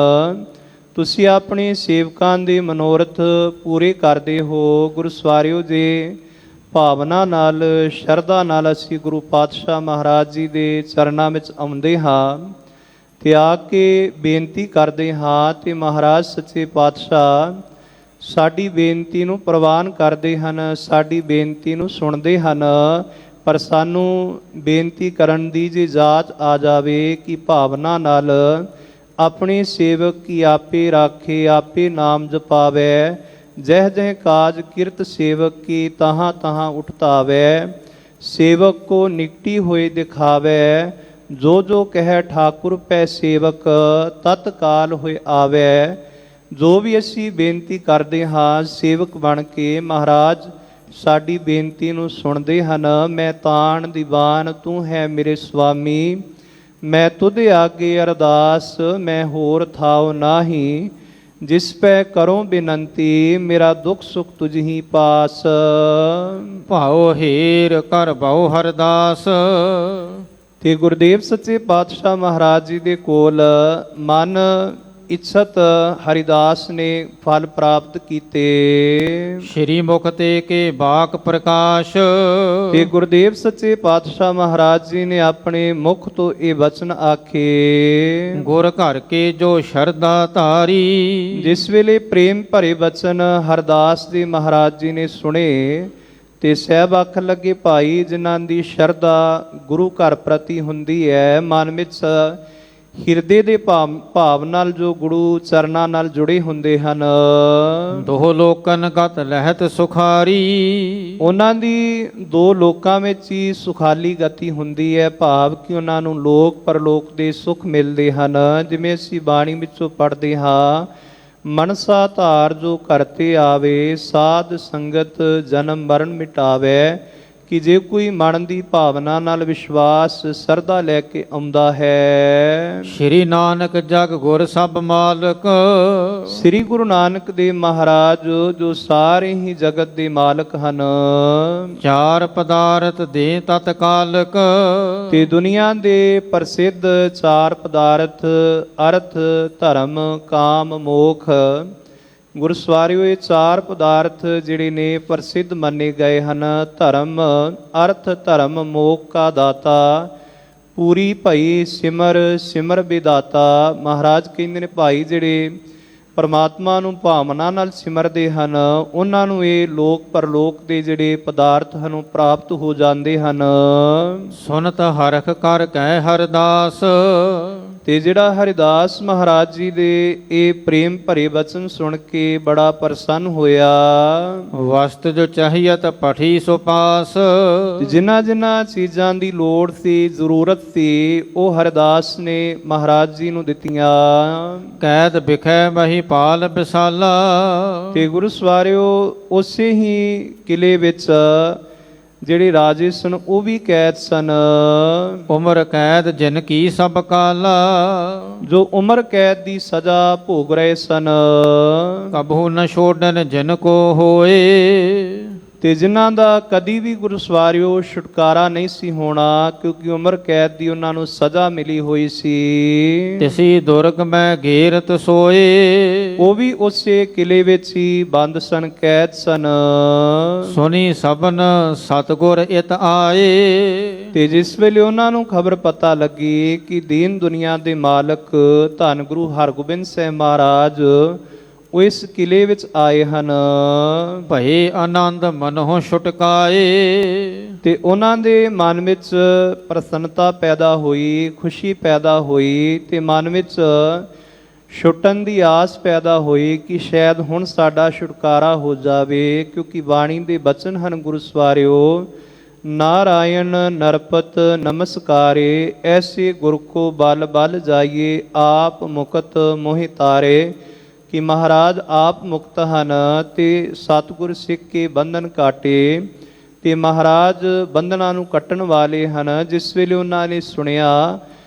ਤੁਸੀਂ ਆਪਣੇ ਸੇਵਕਾਂ ਦੇ ਮਨੋਰਥ ਪੂਰੇ ਕਰਦੇ ਹੋ। ਗੁਰੂ ਸਵਾਰਿਓ ਜੀ, ਭਾਵਨਾ ਨਾਲ, ਸ਼ਰਧਾ ਨਾਲ ਅਸੀਂ ਗੁਰੂ ਪਾਤਸ਼ਾਹ ਮਹਾਰਾਜ ਜੀ ਦੇ ਚਰਨਾਂ ਵਿੱਚ ਆਉਂਦੇ ਹਾਂ ਤੇ ਆ ਕੇ ਬੇਨਤੀ ਕਰਦੇ ਹਾਂ, ਤੇ ਮਹਾਰਾਜ ਸੱਚੇ ਪਾਤਸ਼ਾਹ ਸਾਡੀ ਬੇਨਤੀ ਨੂੰ ਪ੍ਰਵਾਨ ਕਰਦੇ ਹਨ, ਸਾਡੀ ਬੇਨਤੀ ਨੂੰ ਸੁਣਦੇ ਹਨ। ਪਰ ਸਾਨੂੰ ਬੇਨਤੀ ਕਰਨ ਦੀ ਜੇ ਜਾਚ ਆ ਜਾਵੇ ਕਿ ਭਾਵਨਾ ਨਾਲ ਆਪਣੇ ਸੇਵਕ ਕੀ ਆਪੇ ਰਾਖੇ, ਆਪੇ ਨਾਮ ਜਪਾਵੇ। ਜਹ ਜਹ ਕਾਜ ਕਿਰਤ ਸੇਵਕ ਕੀ ਤਹਾਂ ਤਹਾਂ ਉਠਤਾਵੇ। ਸੇਵਕ ਕੋ ਨਿਕਟੀ ਹੋਏ ਦਿਖਾਵੇ। ਜੋ ਜੋ ਕਹਿ ਠਾਕੁਰ ਪੈ ਸੇਵਕ ਤਤਕਾਲ ਹੋਏ ਆਵੇ। ਜੋ ਵੀ ਅਸੀਂ ਬੇਨਤੀ ਕਰਦੇ ਹਾਂ ਸੇਵਕ ਬਣ ਕੇ, ਮਹਾਰਾਜ ਸਾਡੀ ਬੇਨਤੀ ਨੂੰ ਸੁਣਦੇ ਹਨ। ਮੈਂ ਤਾਣ ਦੀਵਾਨ ਤੂੰ ਹੈ ਮੇਰੇ ਸੁਆਮੀ। ਮੈਂ ਤੁਧ ਆਗੇ ਅਰਦਾਸ ਮੈਂ ਹੋਰ ਥਾਉ ਨਾਹੀ। ਜਿਸ ਪੈ ਕਰੋ ਬੇਨੰਤੀ ਮੇਰਾ ਦੁੱਖ ਸੁਖ ਤੁਝ ਹੀ ਪਾਸ। ਭਾਉ ਹੀਰ ਕਰ ਬਹੁ ਹਰਦਾਸ। ਤੇ ਗੁਰਦੇਵ ਸੱਚੇ ਪਾਤਸ਼ਾਹ ਮਹਾਰਾਜ ਜੀ ਦੇ ਕੋਲ ਮਨ ਇੱਛਤ ਹਰਿਦਾਸ ਨੇ ਫਲ ਪ੍ਰਾਪਤ ਕੀਤੇ। ਸ਼੍ਰੀ ਮੁਖ ਤੇ ਕੇ ਬਾਕ ਪ੍ਰਕਾਸ਼। ਤੇ ਗੁਰਦੇਵ ਸੱਚੇ ਪਾਤਸ਼ਾਹ ਮਹਾਰਾਜ ਜੀ ਨੇ ਆਪਣੇ ਮੁਖ ਤੋਂ ਇਹ ਵਚਨ ਆਖੇ। ਗੁਰ ਘਰ ਕੇ ਜੋ ਸ਼ਰਧਾ ਧਾਰੀ। ਜਿਸ ਵੇਲੇ ਪ੍ਰੇਮ ਭਰੇ ਵਚਨ ਹਰਦਾਸ ਜੀ ਮਹਾਰਾਜ ਜੀ ਨੇ ਸੁਣੇ ਤੇ ਸਹਿਬ ਆਖਣ ਲੱਗੇ, ਭਾਈ ਜਿਨ੍ਹਾਂ ਦੀ ਸ਼ਰਧਾ ਗੁਰੂ ਘਰ ਪ੍ਰਤੀ ਹੁੰਦੀ ਹੈ, ਮਨ ਵਿੱਚ ਹਿਰਦੇ ਦੇ ਭਾਵ ਨਾਲ ਜੋ ਗੁਰੂ ਚਰਨਾਂ ਨਾਲ ਜੁੜੇ ਹੁੰਦੇ ਹਨ, ਦੋਹ ਲੋਕਨ ਗਤ ਲਹਿਤ ਸੁਖਾਰੀ। ਉਹਨਾਂ ਦੀ ਦੋ ਲੋਕਾਂ ਵਿੱਚ ਹੀ ਸੁਖਾਲੀ ਗਤੀ ਹੁੰਦੀ ਹੈ। ਭਾਵ ਕਿ ਉਹਨਾਂ ਨੂੰ ਲੋਕ ਪਰਲੋਕ ਦੇ ਸੁਖ ਮਿਲਦੇ ਹਨ। ਜਿਵੇਂ ਅਸੀਂ ਬਾਣੀ ਵਿੱਚੋਂ ਪੜ੍ਹਦੇ ਹਾਂ, ਮਨਸਾ ਧਾਰ ਜੋ ਕਰਤੇ ਆਵੇ, ਸਾਧ ਸੰਗਤ ਜਨਮ ਮਰਨ ਮਿਟਾਵੇ। ਕਿ ਜੇ ਕੋਈ ਮਨ ਦੀ ਭਾਵਨਾ ਨਾਲ ਵਿਸ਼ਵਾਸ ਸਰਧਾ ਲੈ ਕੇ ਆਉਂਦਾ ਹੈ। ਸ਼੍ਰੀ ਨਾਨਕ ਜਗ ਗੁਰ ਸਭ ਮਾਲਕ। ਸ੍ਰੀ ਗੁਰੂ ਨਾਨਕ ਦੇਵ ਮਹਾਰਾਜ ਜੋ ਸਾਰੇ ਹੀ ਜਗਤ ਦੇ ਮਾਲਕ ਹਨ। ਚਾਰ ਪਦਾਰਥ ਦੇ ਤਤਕਾਲਕ। ਤੇ ਦੁਨੀਆ ਦੇ ਪ੍ਰਸਿੱਧ ਚਾਰ ਪਦਾਰਥ ਅਰਥ, ਧਰਮ, ਕਾਮ, ਮੋਖ। ਗੁਰਸਵਾਰਿਓ ਇਹ ਚਾਰ ਪਦਾਰਥ ਜਿਹੜੇ ਨੇ ਪ੍ਰਸਿੱਧ ਮੰਨੇ ਗਏ ਹਨ। ਧਰਮ, ਅਰਥ, ਧਰਮ, ਮੋਖ ਕਾ ਦਾਤਾ। ਪੂਰੀ ਭਈ ਸਿਮਰ ਸਿਮਰ ਵਿਦਾਤਾ। ਮਹਾਰਾਜ ਕਹਿੰਦੇ ਨੇ ਭਾਈ ਜਿਹੜੇ ਪਰਮਾਤਮਾ ਨੂੰ ਭਾਵਨਾ ਨਾਲ ਸਿਮਰਦੇ ਹਨ, ਉਹਨਾਂ ਨੂੰ ਇਹ ਲੋਕ ਪਰਲੋਕ ਦੇ ਜਿਹੜੇ ਪਦਾਰਥ ਹਨ ਉਹ ਪ੍ਰਾਪਤ ਹੋ ਜਾਂਦੇ ਹਨ। ਸੁਨਤ ਹਰਖ ਕਰ ਕਹਿ ਹਰਦਾਸ। ਤੇ ਜਿਹੜਾ ਹਰਿਦਾਸ ਮਹਾਰਾਜ ਜੀ ਦੇ ਇਹ ਪ੍ਰੇਮ ਭਰੇ ਵਚਨ ਸੁਣ ਕੇ ਬੜਾ ਪ੍ਰਸੰਨ ਹੋਇਆ। ਵਸਤ ਜੋ ਚਾਹੀਅਤ ਪਠੀ ਸੋ ਪਾਸ। ਜਿਨ੍ਹਾਂ ਜਿਨ੍ਹਾਂ ਚੀਜ਼ਾਂ ਦੀ ਲੋੜ ਸੀ, ਜ਼ਰੂਰਤ ਸੀ, ਉਹ ਹਰਿਦਾਸ ਨੇ ਮਹਾਰਾਜ ਜੀ ਨੂੰ ਦਿੱਤੀਆਂ। ਕੈਦ ਬਿਖੈ ਮਹੀਪਾਲ ਬਿਸਾਲਾ। ਤੇ ਗੁਰੂ ਸਵਾਰਿਓ ਉਸੇ ਹੀ ਕਿਲੇ ਵਿੱਚ ਜਿਹੜੇ ਰਾਜੇ ਸਨ ਉਹ ਵੀ ਕੈਦ ਸਨ। ਉਮਰ ਕੈਦ ਜਿਨ ਕੀ ਸਭ ਕਾਲਾ। ਜੋ ਉਮਰ ਕੈਦ ਦੀ ਸਜ਼ਾ ਭੋਗ ਰਹੇ ਸਨ। ਕਬਹੂ ਨ ਛੋੜਨ ਜਿਨ ਕੋ ਹੋਏ। ਤੇ ਜਿਨ੍ਹਾਂ ਦਾ ਕਦੀ ਵੀ ਗੁਰੂ ਸਵਾਰਿਓ ਛੁਟਕਾਰਾ ਨਹੀਂ ਸੀ ਹੋਣਾ, ਕਿਉਂਕਿ ਉਮਰ ਕੈਦ ਦੀ ਉਹਨਾਂ ਨੂੰ ਸਜ਼ਾ ਮਿਲੀ ਹੋਈ ਸੀ। ਤਿਸੀ ਦੁਰਗ ਮੈਂ ਘੇਰਤ ਸੋਏ, ਉਹ ਵੀ ਉਸੇ ਕਿਲੇ ਵਿੱਚ ਹੀ ਬੰਦ ਸਨ, ਕੈਦ ਸਨ। ਸੁਣੀ ਸਭਨ ਸਤਗੁਰ ਇਤ ਆਏ, ਤੇ ਜਿਸ ਵੇਲੇ ਉਹਨਾਂ ਨੂੰ ਖਬਰ ਪਤਾ ਲੱਗੀ ਕਿ ਦੀਨ ਦੁਨੀਆ ਦੇ ਮਾਲਕ ਧੰਨ ਗੁਰੂ ਹਰਗੋਬਿੰਦ ਸਾਹਿਬ ਮਹਾਰਾਜ ਉਹ ਇਸ ਕਿਲੇ ਵਿੱਚ ਆਏ ਹਨ, ਭਏ ਆਨੰਦ ਮਨਹੁ ਛੁਟਕਾਏ। ਤੇ ਉਹਨਾਂ ਦੇ ਮਨ ਵਿੱਚ ਪ੍ਰਸੰਨਤਾ ਪੈਦਾ ਹੋਈ, ਖੁਸ਼ੀ ਪੈਦਾ ਹੋਈ, ਤੇ ਮਨ ਵਿੱਚ ਛੁੱਟਣ ਦੀ ਆਸ ਪੈਦਾ ਹੋਈ ਕਿ ਸ਼ਾਇਦ ਹੁਣ ਸਾਡਾ ਛੁਟਕਾਰਾ ਹੋ ਜਾਵੇ। ਕਿਉਂਕਿ ਬਾਣੀ ਦੇ ਬਚਨ ਹਨ ਗੁਰੂ ਸਵਾਰਿਓ, ਨਾਰਾਇਣ ਨਰਪਤ ਨਮਸਕਾਰੇ, ਐਸੇ ਗੁਰ ਕੋ ਬਲ ਬਲ ਜਾਈਏ, ਆਪ ਮੁਕਤ ਮੋਹਿ ਤਾਰੇ। ਕਿ ਮਹਾਰਾਜ ਆਪ ਮੁਕਤ ਹਨ ਤੇ ਸਤਿਗੁਰ ਸਿੱਖ ਕੇ ਬੰਧਨ ਕਾਟੇ, ਤੇ ਮਹਾਰਾਜ ਬੰਧਨਾਂ ਨੂੰ ਕੱਟਣ ਵਾਲੇ ਹਨ। ਜਿਸ ਵੇਲੇ ਉਹਨਾਂ ਨੇ ਸੁਣਿਆ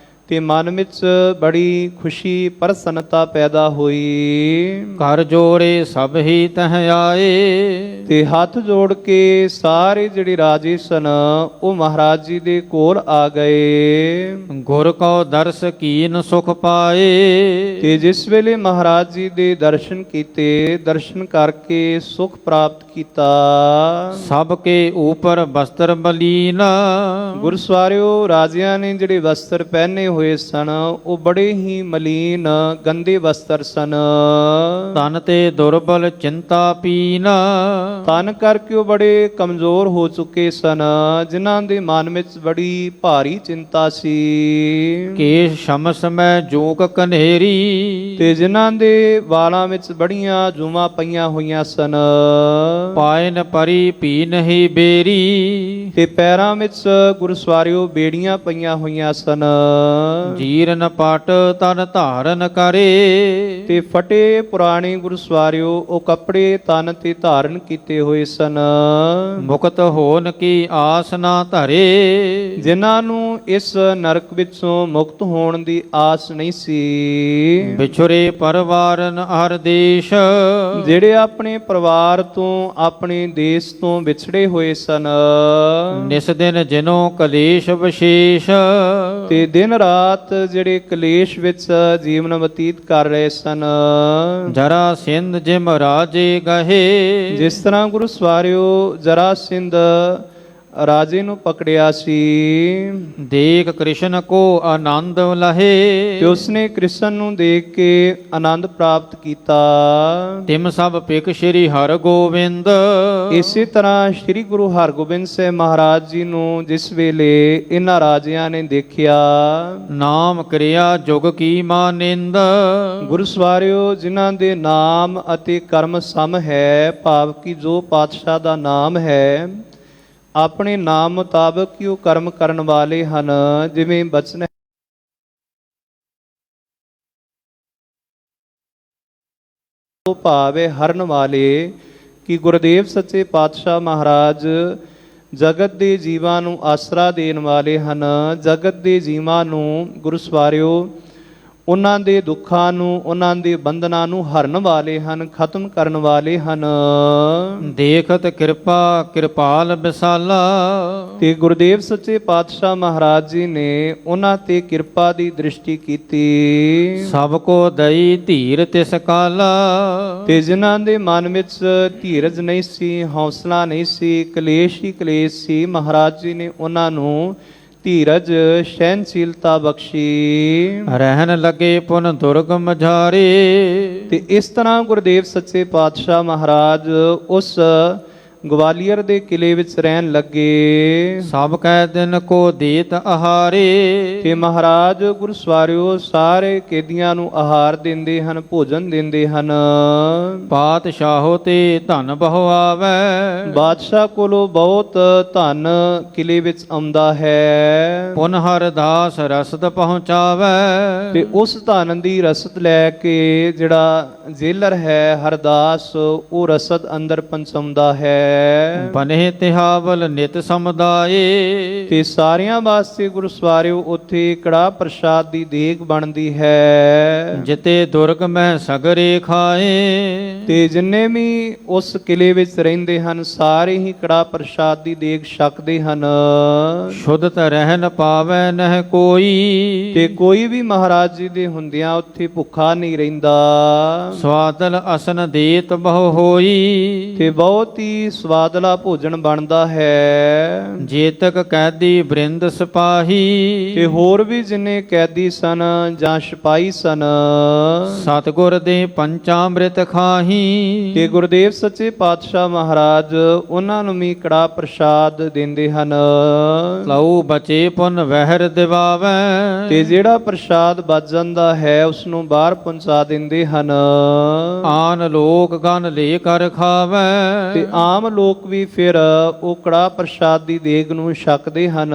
ਤੇ ਮਨ ਵਿੱਚ ਬੜੀ ਖੁਸ਼ੀ ਪ੍ਰਸੰਨਤਾ ਪੈਦਾ ਹੋਈ। ਘਰ ਜੋੜੇ ਸਭ ਹੀ ਤਹ ਆਏ, ਤੇ ਹੱਥ ਜੋੜ ਕੇ ਸਾਰੇ ਜਿਹੜੇ ਰਾਜੇ ਸਨ ਉਹ ਮਹਾਰਾਜ ਜੀ ਦੇ ਕੋਲ ਆ ਗਏ। ਗੁਰ ਕੋ ਦਰਸ ਕੀਨ ਸੁਖ ਪਾਏ, ਤੇ ਜਿਸ ਵੇਲੇ ਮਹਾਰਾਜ ਜੀ ਦੇ ਦਰਸ਼ਨ ਕੀਤੇ, ਦਰਸ਼ਨ ਕਰਕੇ ਸੁਖ ਪ੍ਰਾਪਤ ਕੀਤਾ। ਸਭ ਕੇ ਉਪਰ ਬਸਤਰ ਬਲੀਨ, ਗੁਰੂ ਸਵਾਰਿਓ ਰਾਜਿਆਂ ਨੇ ਜਿਹੜੇ ਵਸਤਰ ਪਹਿਨੇ ਹੋਏ ਸਨ ਉਹ ਬੜੇ ਹੀ ਮਲੀਨ ਗੰਦੇ ਵਸਤਰ ਸਨ। ਤਨ ਤੇ ਦੁਰਬਲ ਚਿੰਤਾ ਪੀਨ, ਤਨ ਕਰਕੇ ਉਹ ਬੜੇ ਕਮਜ਼ੋਰ ਹੋ ਚੁੱਕੇ ਸਨ, ਜਿਨ੍ਹਾਂ ਦੇ ਮਨ ਵਿੱਚ ਬੜੀ ਭਾਰੀ ਚਿੰਤਾ ਸੀ। ਕੇਸ਼ ਸ਼ਮਸ ਮੈਂ ਜੋਕ ਕਨੇਰੀ, ਤੇ ਜਿਨ੍ਹਾਂ ਦੇ ਵਾਲਾਂ ਵਿੱਚ ਬੜੀਆਂ ਜੂਮਾਂ ਪਈਆਂ ਹੋਈਆਂ ਸਨ। ਪਾਇਨ ਪਰੀ ਪੀ ਨਹੀਂ ਬੇਰੀ, ਤੇ ਪੈਰਾਂ ਵਿੱਚ ਗੁਰੂ ਸਵਾਰਿਓ ਬੇੜੀਆਂ ਪਈਆਂ ਹੋਈਆਂ ਸਨ। ਜੀਰਨ ਪਟ ਤਨ ਧਾਰਨ ਕਰੇ, ਤੇ ਫਟੇ ਪੁਰਾਣੇ ਗੁਰੂ ਸਵਾਰਿਓ ਉਹ ਕੱਪੜੇ ਤਨ ਤੇ ਧਾਰਨ ਕੀਤੇ ਹੋਏ ਸਨ। ਮੁਕਤ ਹੋਣ ਕੀ ਆਸ ਨਾ ਧਰੇ, ਜਿਨ੍ਹਾਂ ਨੂੰ ਇਸ ਨਰਕ ਵਿੱਚੋਂ ਮੁਕਤ ਹੋਣ ਦੀ ਆਸ ਨਹੀਂ ਸੀ। ਵਿਛੁਰੇ ਪਰਵਾਰਨ ਹਰ ਦੇਸ਼, ਜਿਹੜੇ ਆਪਣੇ ਪਰਿਵਾਰ ਤੋਂ ਆਪਣੇ ਦੇਸ਼ ਤੋਂ ਵਿਛੜੇ ਹੋਏ ਸਨ। ਨਿਸ ਦਿਨ ਜਿਨੋ ਕਲੇਸ਼ ਵਿਸ਼ੇਸ਼, ਤੇ ਦਿਨ ਰਾਤ ਜਿਹੜੇ ਕਲੇਸ਼ ਵਿੱਚ ਜੀਵਨ ਬਤੀਤ ਕਰ ਰਹੇ ਸਨ। ਜਰਾ ਸਿੰਧ ਜਿਮ ਰਾਜੇ ਗਹੇ, ਜਿਸ ਤਰ੍ਹਾਂ ਗੁਰੂ ਸਵਾਰਿਓ ਜਰਾ ਸਿੰਧ ਰਾਜੇ ਨੂੰ ਪਕੜਿਆ ਸੀ, ਦੇਖ ਕ੍ਰਿਸ਼ਨ ਕੋ ਆਨੰਦ ਲਹੇ, ਤੇ ਉਸਨੇ ਕ੍ਰਿਸ਼ਨ ਨੂੰ ਦੇਖ ਕੇ ਆਨੰਦ ਪ੍ਰਾਪਤ ਕੀਤਾ। ਤਿਮ ਸਭ ਪਿਕ ਸ੍ਰੀ ਹਰਿ ਗੋਬਿੰਦ, ਇਸੇ ਤਰ੍ਹਾਂ ਸ੍ਰੀ ਗੁਰੂ ਹਰਗੋਬਿੰਦ ਸਾਹਿਬ ਮਹਾਰਾਜ ਜੀ ਨੂੰ ਜਿਸ ਵੇਲੇ ਇਹਨਾਂ ਰਾਜਿਆਂ ਨੇ ਦੇਖਿਆ, ਨਾਮ ਕਿਰਿਆ ਜੁਗ ਕੀ ਮਾਨਿੰਦ, ਗੁਰੂ ਸਵਾਰਿਓ ਜਿਨ੍ਹਾਂ ਦੇ ਨਾਮ ਅਤੇ ਕਰਮ ਸਮ ਹੈ, ਭਾਵ ਕਿ ਜੋ ਪਾਤਸ਼ਾਹ ਦਾ ਨਾਮ ਹੈ ਆਪਣੇ ਨਾਮ ਮੁਤਾਬਕ ਹੀ ਉਹ ਕਰਮ ਕਰਨ ਵਾਲੇ ਹਨ। ਜਿਵੇਂ ਬਚਨ ਭਾਵੇ ਹਰਨ ਵਾਲੇ, ਕਿ ਗੁਰਦੇਵ ਸੱਚੇ ਪਾਤਸ਼ਾਹ ਮਹਾਰਾਜ ਜਗਤ ਦੇ ਜੀਵਾਂ ਨੂੰ ਆਸਰਾ ਦੇਣ ਵਾਲੇ ਹਨ। ਜਗਤ ਦੇ ਜੀਵਾਂ ਨੂੰ ਗੁਰੂ ਸਵਾਰਿਓ ਉਹਨਾਂ ਦੇ ਦੁੱਖਾਂ ਨੂੰ, ਉਹਨਾਂ ਦੇ ਬੰਧਨਾਂ ਨੂੰ ਹਰਨ ਵਾਲੇ ਹਨ, ਖਤਮ ਕਰਨ ਵਾਲੇ ਹਨ। ਦੇਖਤ ਕਿਰਪਾ ਕਿਰਪਾਲ ਵਿਸਾਲਾ, ਤੇ ਗੁਰਦੇਵ ਸੱਚੇ ਪਾਤਸ਼ਾਹ ਮਹਾਰਾਜ ਜੀ ਨੇ ਉਹਨਾਂ ਤੇ ਕਿਰਪਾ ਦੀ ਦ੍ਰਿਸ਼ਟੀ ਕੀਤੀ। ਸਭ ਕੋ ਦਈ ਧੀਰ ਤਿਸ ਕਾਲਾ, ਤੇ ਜਿਨ੍ਹਾਂ ਦੇ ਮਨ ਵਿੱਚ ਧੀਰਜ ਨਹੀਂ ਸੀ, ਹੌਸਲਾ ਨਹੀਂ ਸੀ, ਕਲੇਸ਼ ਹੀ ਕਲੇਸ਼ ਸੀ, ਮਹਾਰਾਜ ਜੀ ਨੇ ਉਹਨਾਂ ਨੂੰ ਧੀਰਜ ਸਹਿਨਸ਼ੀਲਤਾ ਬਖਸ਼ੀ। ਰਹਿਣ ਲੱਗੇ ਪੁਨ ਦੁਰਗ ਮਝਾਰੇ, ਤੇ ਇਸ ਤਰ੍ਹਾਂ ਗੁਰਦੇਵ ਸੱਚੇ ਪਾਤਸ਼ਾਹ ਮਹਾਰਾਜ ਉਸ ਗਵਾਲੀਅਰ ਦੇ ਕਿਲੇ ਵਿੱਚ ਰਹਿਣ ਲੱਗੇ। ਸਭ ਕੈ ਦਿਨ ਕੋ ਦੇਤ ਆਹਾਰੇ, ਤੇ ਮਹਾਰਾਜ ਗੁਰੂ ਸਵਾਰਿਓ ਸਾਰੇ ਕੈਦੀਆਂ ਨੂੰ ਆਹਾਰ ਦਿੰਦੇ ਹਨ, ਭੋਜਨ ਦਿੰਦੇ ਹਨ। ਪਾਤਸ਼ਾਹੋ ਤੇ ਧਨ ਬਹੁ ਆਵੈ, ਬਾਦਸ਼ਾਹ ਕੋਲੋਂ ਬਹੁਤ ਧਨ ਕਿਲੇ ਵਿੱਚ ਆਉਂਦਾ ਹੈ। ਪੁਨ ਹਰਦਾਸ ਰਸਦ ਪਹੁੰਚਾਵੈ, ਤੇ ਉਸ ਧਨ ਦੀ ਰਸਦ ਲੈ ਕੇ ਜਿਹੜਾ ਜੇਲਰ ਹੈ ਹਰਦਾਸ, ਉਹ ਰਸਦ ਅੰਦਰ ਪਹੁੰਚਾਉਂਦਾ ਹੈ। ਹੈ। ਬਨੇ ਤਿਹਾਵਲ ਨਿਤ ਸਮਦਾਏ। ਤੇ ਸਾਰਿਆਂ ਵਾਸਤੇ ਗੁਰੂ ਸਵਾਰਿਓ ਉੱਥੇ ਕੜਾਹ ਪ੍ਰਸ਼ਾਦ ਦੀ ਦੇਗ ਬਣਦੀ ਹੈ। ਜਿਤੇ ਦੁਰਗ ਮਹਿ ਸਗਰੇ ਖਾਏ। ਤੇ ਜਿੰਨੇ ਵੀ ਉਸ ਕਿਲੇ ਵਿੱਚ ਰਹਿੰਦੇ ਹਨ ਸਾਰੇ ਹੀ ਕੜਾਹ ਪ੍ਰਸ਼ਾਦ ਦੀ ਦੇਗ ਛਕਦੇ ਹਨ। ਸ਼ੁੱਧਤ ਰਹਿ ਨ ਪਾਵੈ ਨਹਿ ਕੋਈ। ਤੇ ਕੋਈ ਵੀ ਮਹਾਰਾਜ ਜੀ ਦੇ ਹੁੰਦਿਆਂ ਉੱਥੇ ਭੁੱਖਾ ਨਹੀਂ ਰਹਿੰਦਾ। ਸਵਾਦਲ ਅਸਨ ਦੇਤ ਬਹੁ ਹੋਈ। ਤੇ ਬਹੁਤ ਹੀ ਸਵਾਦਲਾ ਭੋਜਨ ਬਣਦਾ ਹੈ। ਜੇਤਕ ਕੈਦੀ ਬ੍ਰਿੰਦ ਸਿਪਾਹੀ। ਤੇ ਹੋਰ ਵੀ ਜਿੰਨੇ ਕੈਦੀ ਸਨ ਜਾਂ ਸਿਪਾਹੀ ਸਨ ਸਤਿਗੁਰ ਦੇ ਪੰਚਾਮ੍ਰਿਤ ਖਾਹੀ। ਤੇ ਗੁਰਦੇਵ ਸੱਚੇ ਪਾਤਸ਼ਾਹ ਮਹਾਰਾਜ ਉਹਨਾਂ ਨੂੰ ਵੀ ਕੜਾਹ ਪ੍ਰਸ਼ਾਦ ਦਿੰਦੇ ਹਨ। ਲਉ ਬਚੇ ਪੁਨ ਵਹਿਰ ਦਿਵਾਵੈ। ਤੇ ਜਿਹੜਾ ਪ੍ਰਸ਼ਾਦ ਬਚ ਜਾਂਦਾ ਹੈ ਉਸ ਨੂੰ ਬਾਹਰ ਪਹੁੰਚਾ ਦਿੰਦੇ ਹਨ। ਆਨ ਲੋਕ ਗਨ ਲੈ ਕਰ ਖਾਵੈ। ਤੇ ਆਮ ਲੋਕ ਵੀ ਫਿਰ ਉਹ ਕੜਾਹ ਪ੍ਰਸ਼ਾਦ ਦੀ ਦੇਗ ਨੂੰ ਛਕਦੇ ਹਨ।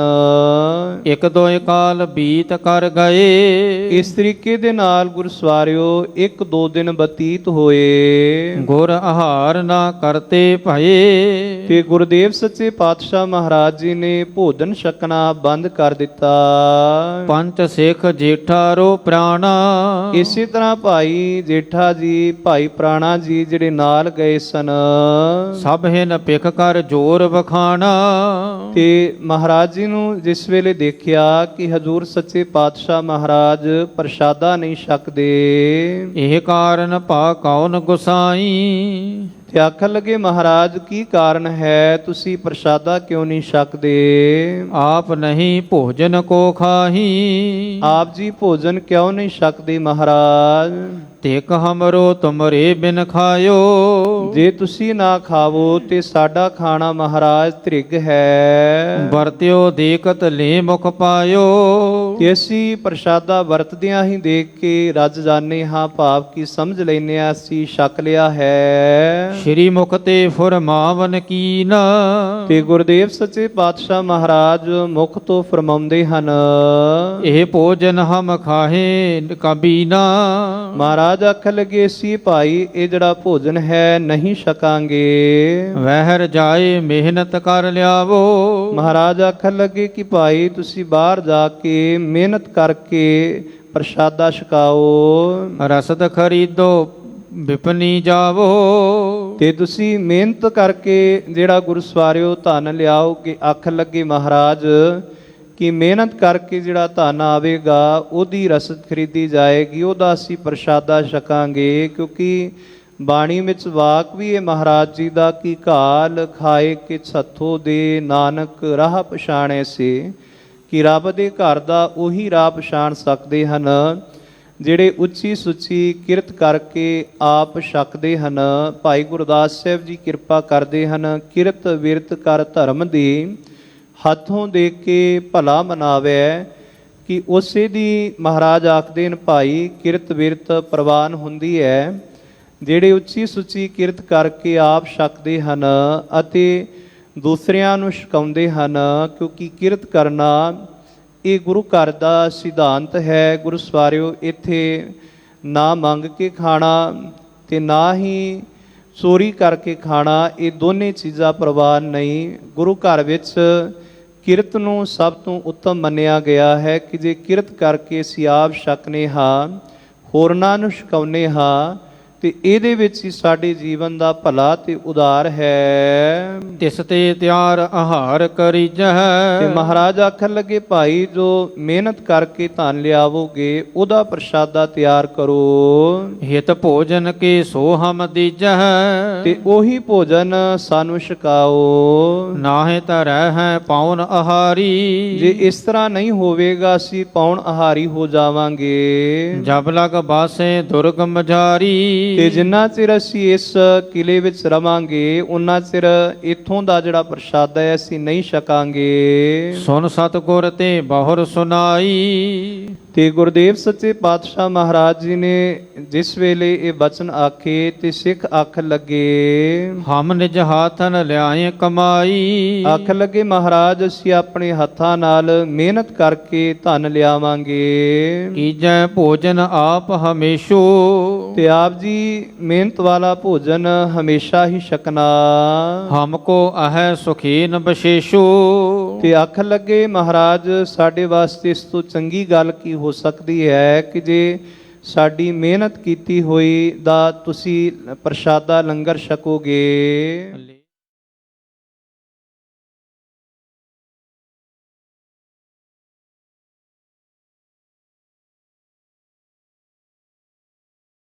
ਇੱਕ ਦੋ ਕਾਲ ਬੀਤ ਕਰ ਗਏ। ਇਸ ਤਰੀਕੇ ਦੇ ਨਾਲ ਗੁਰੂ ਸਵਾਰਿਓ 1-2 ਦਿਨ ਬਤੀਤ ਹੋਏ। ਗੁਰ ਆਹਾਰ ਨਾ ਕਰਤੇ ਭਏ। ਤੇ ਗੁਰਦੇਵ ਸੱਚੇ ਪਾਤਸ਼ਾਹ ਮਹਾਰਾਜ ਜੀ ਨੇ ਭੋਜਨ ਛਕਣਾ ਬੰਦ ਕਰ ਦਿੱਤਾ। ਪੰਚ ਸਿੱਖ ਜੇਠਾ ਰੋ ਪ੍ਰਾਣਾ। ਇਸੇ ਤਰ੍ਹਾਂ ਭਾਈ ਜੇਠਾ ਜੀ ਭਾਈ ਪ੍ਰਾਣਾ ਜੀ ਜਿਹੜੇ ਨਾਲ ਗਏ ਸਨ ਸਭ ਹਿਨ ਪਿਖ ਕਰ ਜੋਰ ਵਖਾਣਾ। ਤੇ ਮਹਾਰਾਜ ਜੀ ਨੂੰ ਜਿਸ ਵੇਲੇ ਦੇਖਿਆ ਕਿ ਹਜ਼ੂਰ ਸੱਚੇ ਪਾਤਸ਼ਾਹ ਮਹਾਰਾਜ ਪ੍ਰਸ਼ਾਦਾ ਨਹੀਂ ਛਕਦੇ ਇਹ ਕਾਰਨ ਭਾ ਕੌਣ ਗੁਸਾਈ। ਤੇ ਆਖਣ ਲੱਗੇ ਮਹਾਰਾਜ ਕੀ ਕਾਰਨ ਹੈ ਤੁਸੀਂ ਪ੍ਰਸ਼ਾਦਾ ਕਿਉਂ ਨਹੀਂ ਛਕਦੇ। ਆਪ ਨਹੀਂ ਭੋਜਨ ਕੋ ਖਾਹੀ। ਆਪ ਜੀ ਭੋਜਨ ਕਿਉਂ ਨਹੀਂ ਛਕਦੇ ਮਹਾਰਾਜ। ਤੇਕ ਹਮਰੋ ਤੁਮਰੇ ਬਿਨ ਖਾਇਓ। ਜੇ ਤੁਸੀਂ ਨਾ ਖਾਵੋ ਤੇ ਸਾਡਾ ਖਾਣਾ ਮਹਾਰਾਜ ਤ੍ਰਿਗ ਹੈ। ਵਰਤਿਓ ਦੇਖਤ ਲੈ ਮੁਖ ਪਾਇਓ। ਕਿ ਅਸੀਂ ਪ੍ਰਸ਼ਾਦਾ ਵਰਤਦਿਆਂ ਹੀ ਦੇਖ ਕੇ ਰੱਜ ਜਾਂਦੇ ਹਾਂ ਭਾਵ ਕੀ ਸਮਝ ਲੈਨੇ ਆ ਅਸੀਂ ਛਕ ਲਿਆ ਹੈ। ਸ਼੍ਰੀ ਮੁਖ ਤੇ ਫੁਰਮਾਵਨ ਕੀਨ। ਤੇ ਗੁਰਦੇਵ ਸੱਚੇ ਪਾਤਸ਼ਾਹ ਮਹਾਰਾਜ ਮੁਖ ਤੋਂ ਫਰਮਾਉਂਦੇ ਹਨ ਇਹ ਭੋਜਨ ਹਮ ਖਾਹੇ ਕਬੀਨਾ। ਮਹਾਰਾਜ ਆਖਣ ਲੱਗੇ ਸੀ ਭਾਈ ਇਹ ਜਿਹੜਾ ਭੋਜਨ ਹੈ ਨਹੀਂ ਛਕਾਂਗੇ। ਵਹਿਰ ਜਾਏ ਮਿਹਨਤ ਕਰ ਲਿਆਵੋ। ਮਹਾਰਾਜ ਆਖਣ ਲੱਗੇ ਕਿ ਭਾਈ ਤੁਸੀਂ ਬਾਹਰ ਜਾ ਕੇ ਮਿਹਨਤ ਕਰਕੇ ਪ੍ਰਸ਼ਾਦਾ ਛਕਾਓ। ਰਸਦ ਖਰੀਦੋ ਵਿਪਨੀ ਜਾਵੋ। ਤੇ ਤੁਸੀਂ ਮਿਹਨਤ ਕਰਕੇ ਜਿਹੜਾ ਗੁਰੂ ਸਵਾਰਿਓ ਧਨ ਲਿਆਓਗੇ। ਆਖਣ ਲੱਗੇ ਮਹਾਰਾਜ ਕਿ ਮਿਹਨਤ ਕਰਕੇ ਜਿਹੜਾ ਧਨ ਆਵੇਗਾ ਉਹਦੀ ਰਸਦ ਖਰੀਦੀ ਜਾਏਗੀ ਉਹਦਾ ਅਸੀਂ ਪ੍ਰਸ਼ਾਦਾ ਛਕਾਂਗੇ। ਕਿਉਂਕਿ ਬਾਣੀ ਵਿੱਚ ਵਾਕ ਵੀ ਹੈ ਮਹਾਰਾਜ ਜੀ ਦਾ ਕਿ ਘਾਲ ਖਾਏ ਕਿ ਛੱਥੋ ਦੇ ਨਾਨਕ ਰਾਹ ਪਛਾਣੇ ਸੇ। ਕਿ ਰੱਬ ਦੇ ਘਰ ਦਾ ਉਹੀ ਰਾਹ ਪਛਾਣ ਸਕਦੇ ਹਨ ਜਿਹੜੇ ਉੱਚੀ ਸੁੱਚੀ ਕਿਰਤ ਕਰਕੇ ਆਪ ਛਕਦੇ ਹਨ। ਭਾਈ ਗੁਰਦਾਸ ਸਾਹਿਬ ਜੀ ਕਿਰਪਾ ਕਰਦੇ ਹਨ ਕਿਰਤ ਵਿਰਤ ਕਰ ਧਰਮ ਦੀ ਹੱਥੋਂ ਦੇ ਕੇ ਭਲਾ ਮਨਾਵੇ। ਕਿ ਉਸੇ ਦੀ ਮਹਾਰਾਜ ਆਖਦੇ ਨੇ ਭਾਈ ਕਿਰਤ ਵਿਰਤ ਪ੍ਰਵਾਨ ਹੁੰਦੀ ਹੈ ਜਿਹੜੇ ਉੱਚੀ ਸੁੱਚੀ ਕਿਰਤ ਕਰਕੇ ਆਪ ਛਕਦੇ ਹਨ ਅਤੇ ਦੂਸਰਿਆਂ ਨੂੰ ਛਕਾਉਂਦੇ ਹਨ। ਕਿਉਂਕਿ ਕਿਰਤ ਕਰਨਾ ਇਹ ਗੁਰੂ ਘਰ ਦਾ ਸਿਧਾਂਤ ਹੈ। ਗੁਰੂ ਸਵਾਰਿਓ ਇੱਥੇ ਨਾ ਮੰਗ ਕੇ ਖਾਣਾ ਤੇ ਨਾ ਹੀ ਚੋਰੀ ਕਰਕੇ ਖਾਣਾ ਇਹ ਦੋਨੇ ਚੀਜ਼ਾਂ ਪ੍ਰਵਾਨ ਨਹੀਂ। ਗੁਰੂ ਘਰ ਵਿੱਚ ਕਿਰਤ ਨੂੰ ਸਭ ਤੋਂ ਉੱਤਮ ਮੰਨਿਆ ਗਿਆ ਹੈ ਕਿ ਜੇ ਕਿਰਤ ਕਰਕੇ ਅਸੀਂ ਆਪ ਛਕਨੇ ਹਾਂ ਹੋਰਨਾਂ ਨੂੰ ਛਕਾਉਂਦੇ ਹਾਂ ਤੇ ਇਹਦੇ ਵਿੱਚ ਹੀ ਸਾਡੇ ਜੀਵਨ ਦਾ ਭਲਾ ਤੇ ਉਦਾਰ ਹੈ। ਤਿਸ ਤੇ ਤਿਆਰ ਆਹਾਰ ਕਰੀਜਹਿ। ਤੇ ਮਹਾਰਾਜ ਆਖਣ ਲੱਗੇ ਭਾਈ ਜੋ ਮਿਹਨਤ ਕਰਕੇ ਧਨ ਲਿਆਵੋਗੇ ਉਹਦਾ ਪ੍ਰਸ਼ਾਦਾ ਤਿਆਰ ਕਰੋ। ਹਿਤ ਭੋਜਨ ਕੇ ਸੋ ਹਮ ਦੀਜਹਿ। ਤੇ ਉਹੀ ਭੋਜਨ ਸਾਨੂੰ ਛਕਾਓ। ਨਾਹਿ ਧਰੈ ਹੈ ਪਾਉਨ ਆਹਾਰੀ। ਜੇ ਇਸ ਤਰ੍ਹਾਂ ਨਹੀਂ ਹੋਵੇਗਾ ਅਸੀਂ ਪਾਉਣ ਆਹਾਰੀ ਹੋ ਜਾਵਾਂਗੇ। ਜਬ ਲਗ ਬਾਸੇ ਦੁਰਗਮ ਜਾਰੀ। ਤੇ ਜਿੰਨਾ ਚਿਰ ਅਸੀਂ ਇਸ ਕਿਲੇ ਵਿੱਚ ਰਵਾਂਗੇ ਉਹਨਾਂ ਚਿਰ ਇੱਥੋਂ ਦਾ ਜਿਹੜਾ ਪ੍ਰਸ਼ਾਦਾ ਹੈ ਅਸੀਂ ਨਹੀਂ ਛਕਾਂਗੇ। ਸੁਨ ਸਤਿਗੁਰ ਤੇ ਬਹੁਰ ਸੁਨਾਈ। ਕਿ ਗੁਰਦੇਵ ਸੱਚੇ ਪਾਤਸ਼ਾਹ ਮਹਾਰਾਜ ਜੀ ਨੇ ਜਿਸ ਵੇਲੇ ਇਹ ਬਚਨ ਆਖੇ ਤੇ ਸਿੱਖ ਅੱਖ ਲੱਗੇ। ਹਮ ਨਿਜ ਹਾਥਨ ਲਿਆਏ ਕਮਾਈ। ਅੱਖ ਲੱਗੇ ਮਹਾਰਾਜ ਅਸੀਂ ਆਪਣੇ ਹੱਥਾਂ ਨਾਲ ਮਿਹਨਤ ਕਰਕੇ ਧਨ ਲਿਆਵਾਂਗੇ। ਕੀਜੈ ਭੋਜਨ ਆਪ ਹਮੇਸ਼ੋ। ਤੇ ਆਪ ਜੀ ਮਿਹਨਤ ਵਾਲਾ ਭੋਜਨ ਹਮੇਸ਼ਾ ਹੀ ਛਕਣਾ। ਹਮਕੋ ਅਹੈ ਸੁਖੀਨ ਬਸ਼ੇਸ਼ੋ। ਤੇ ਅੱਖ ਲੱਗੇ ਮਹਾਰਾਜ ਸਾਡੇ ਵਾਸਤੇ ਇਸ ਤੋਂ ਚੰਗੀ ਗੱਲ ਕੀ ਹੋ ਸਕਦੀ ਹੈ ਕਿ ਜੇ ਸਾਡੀ ਮਿਹਨਤ ਕੀਤੀ ਹੋਈ ਦਾ ਤੁਸੀਂ ਪ੍ਰਸ਼ਾਦਾ ਲੰਗਰ ਛਕੋਗੇ।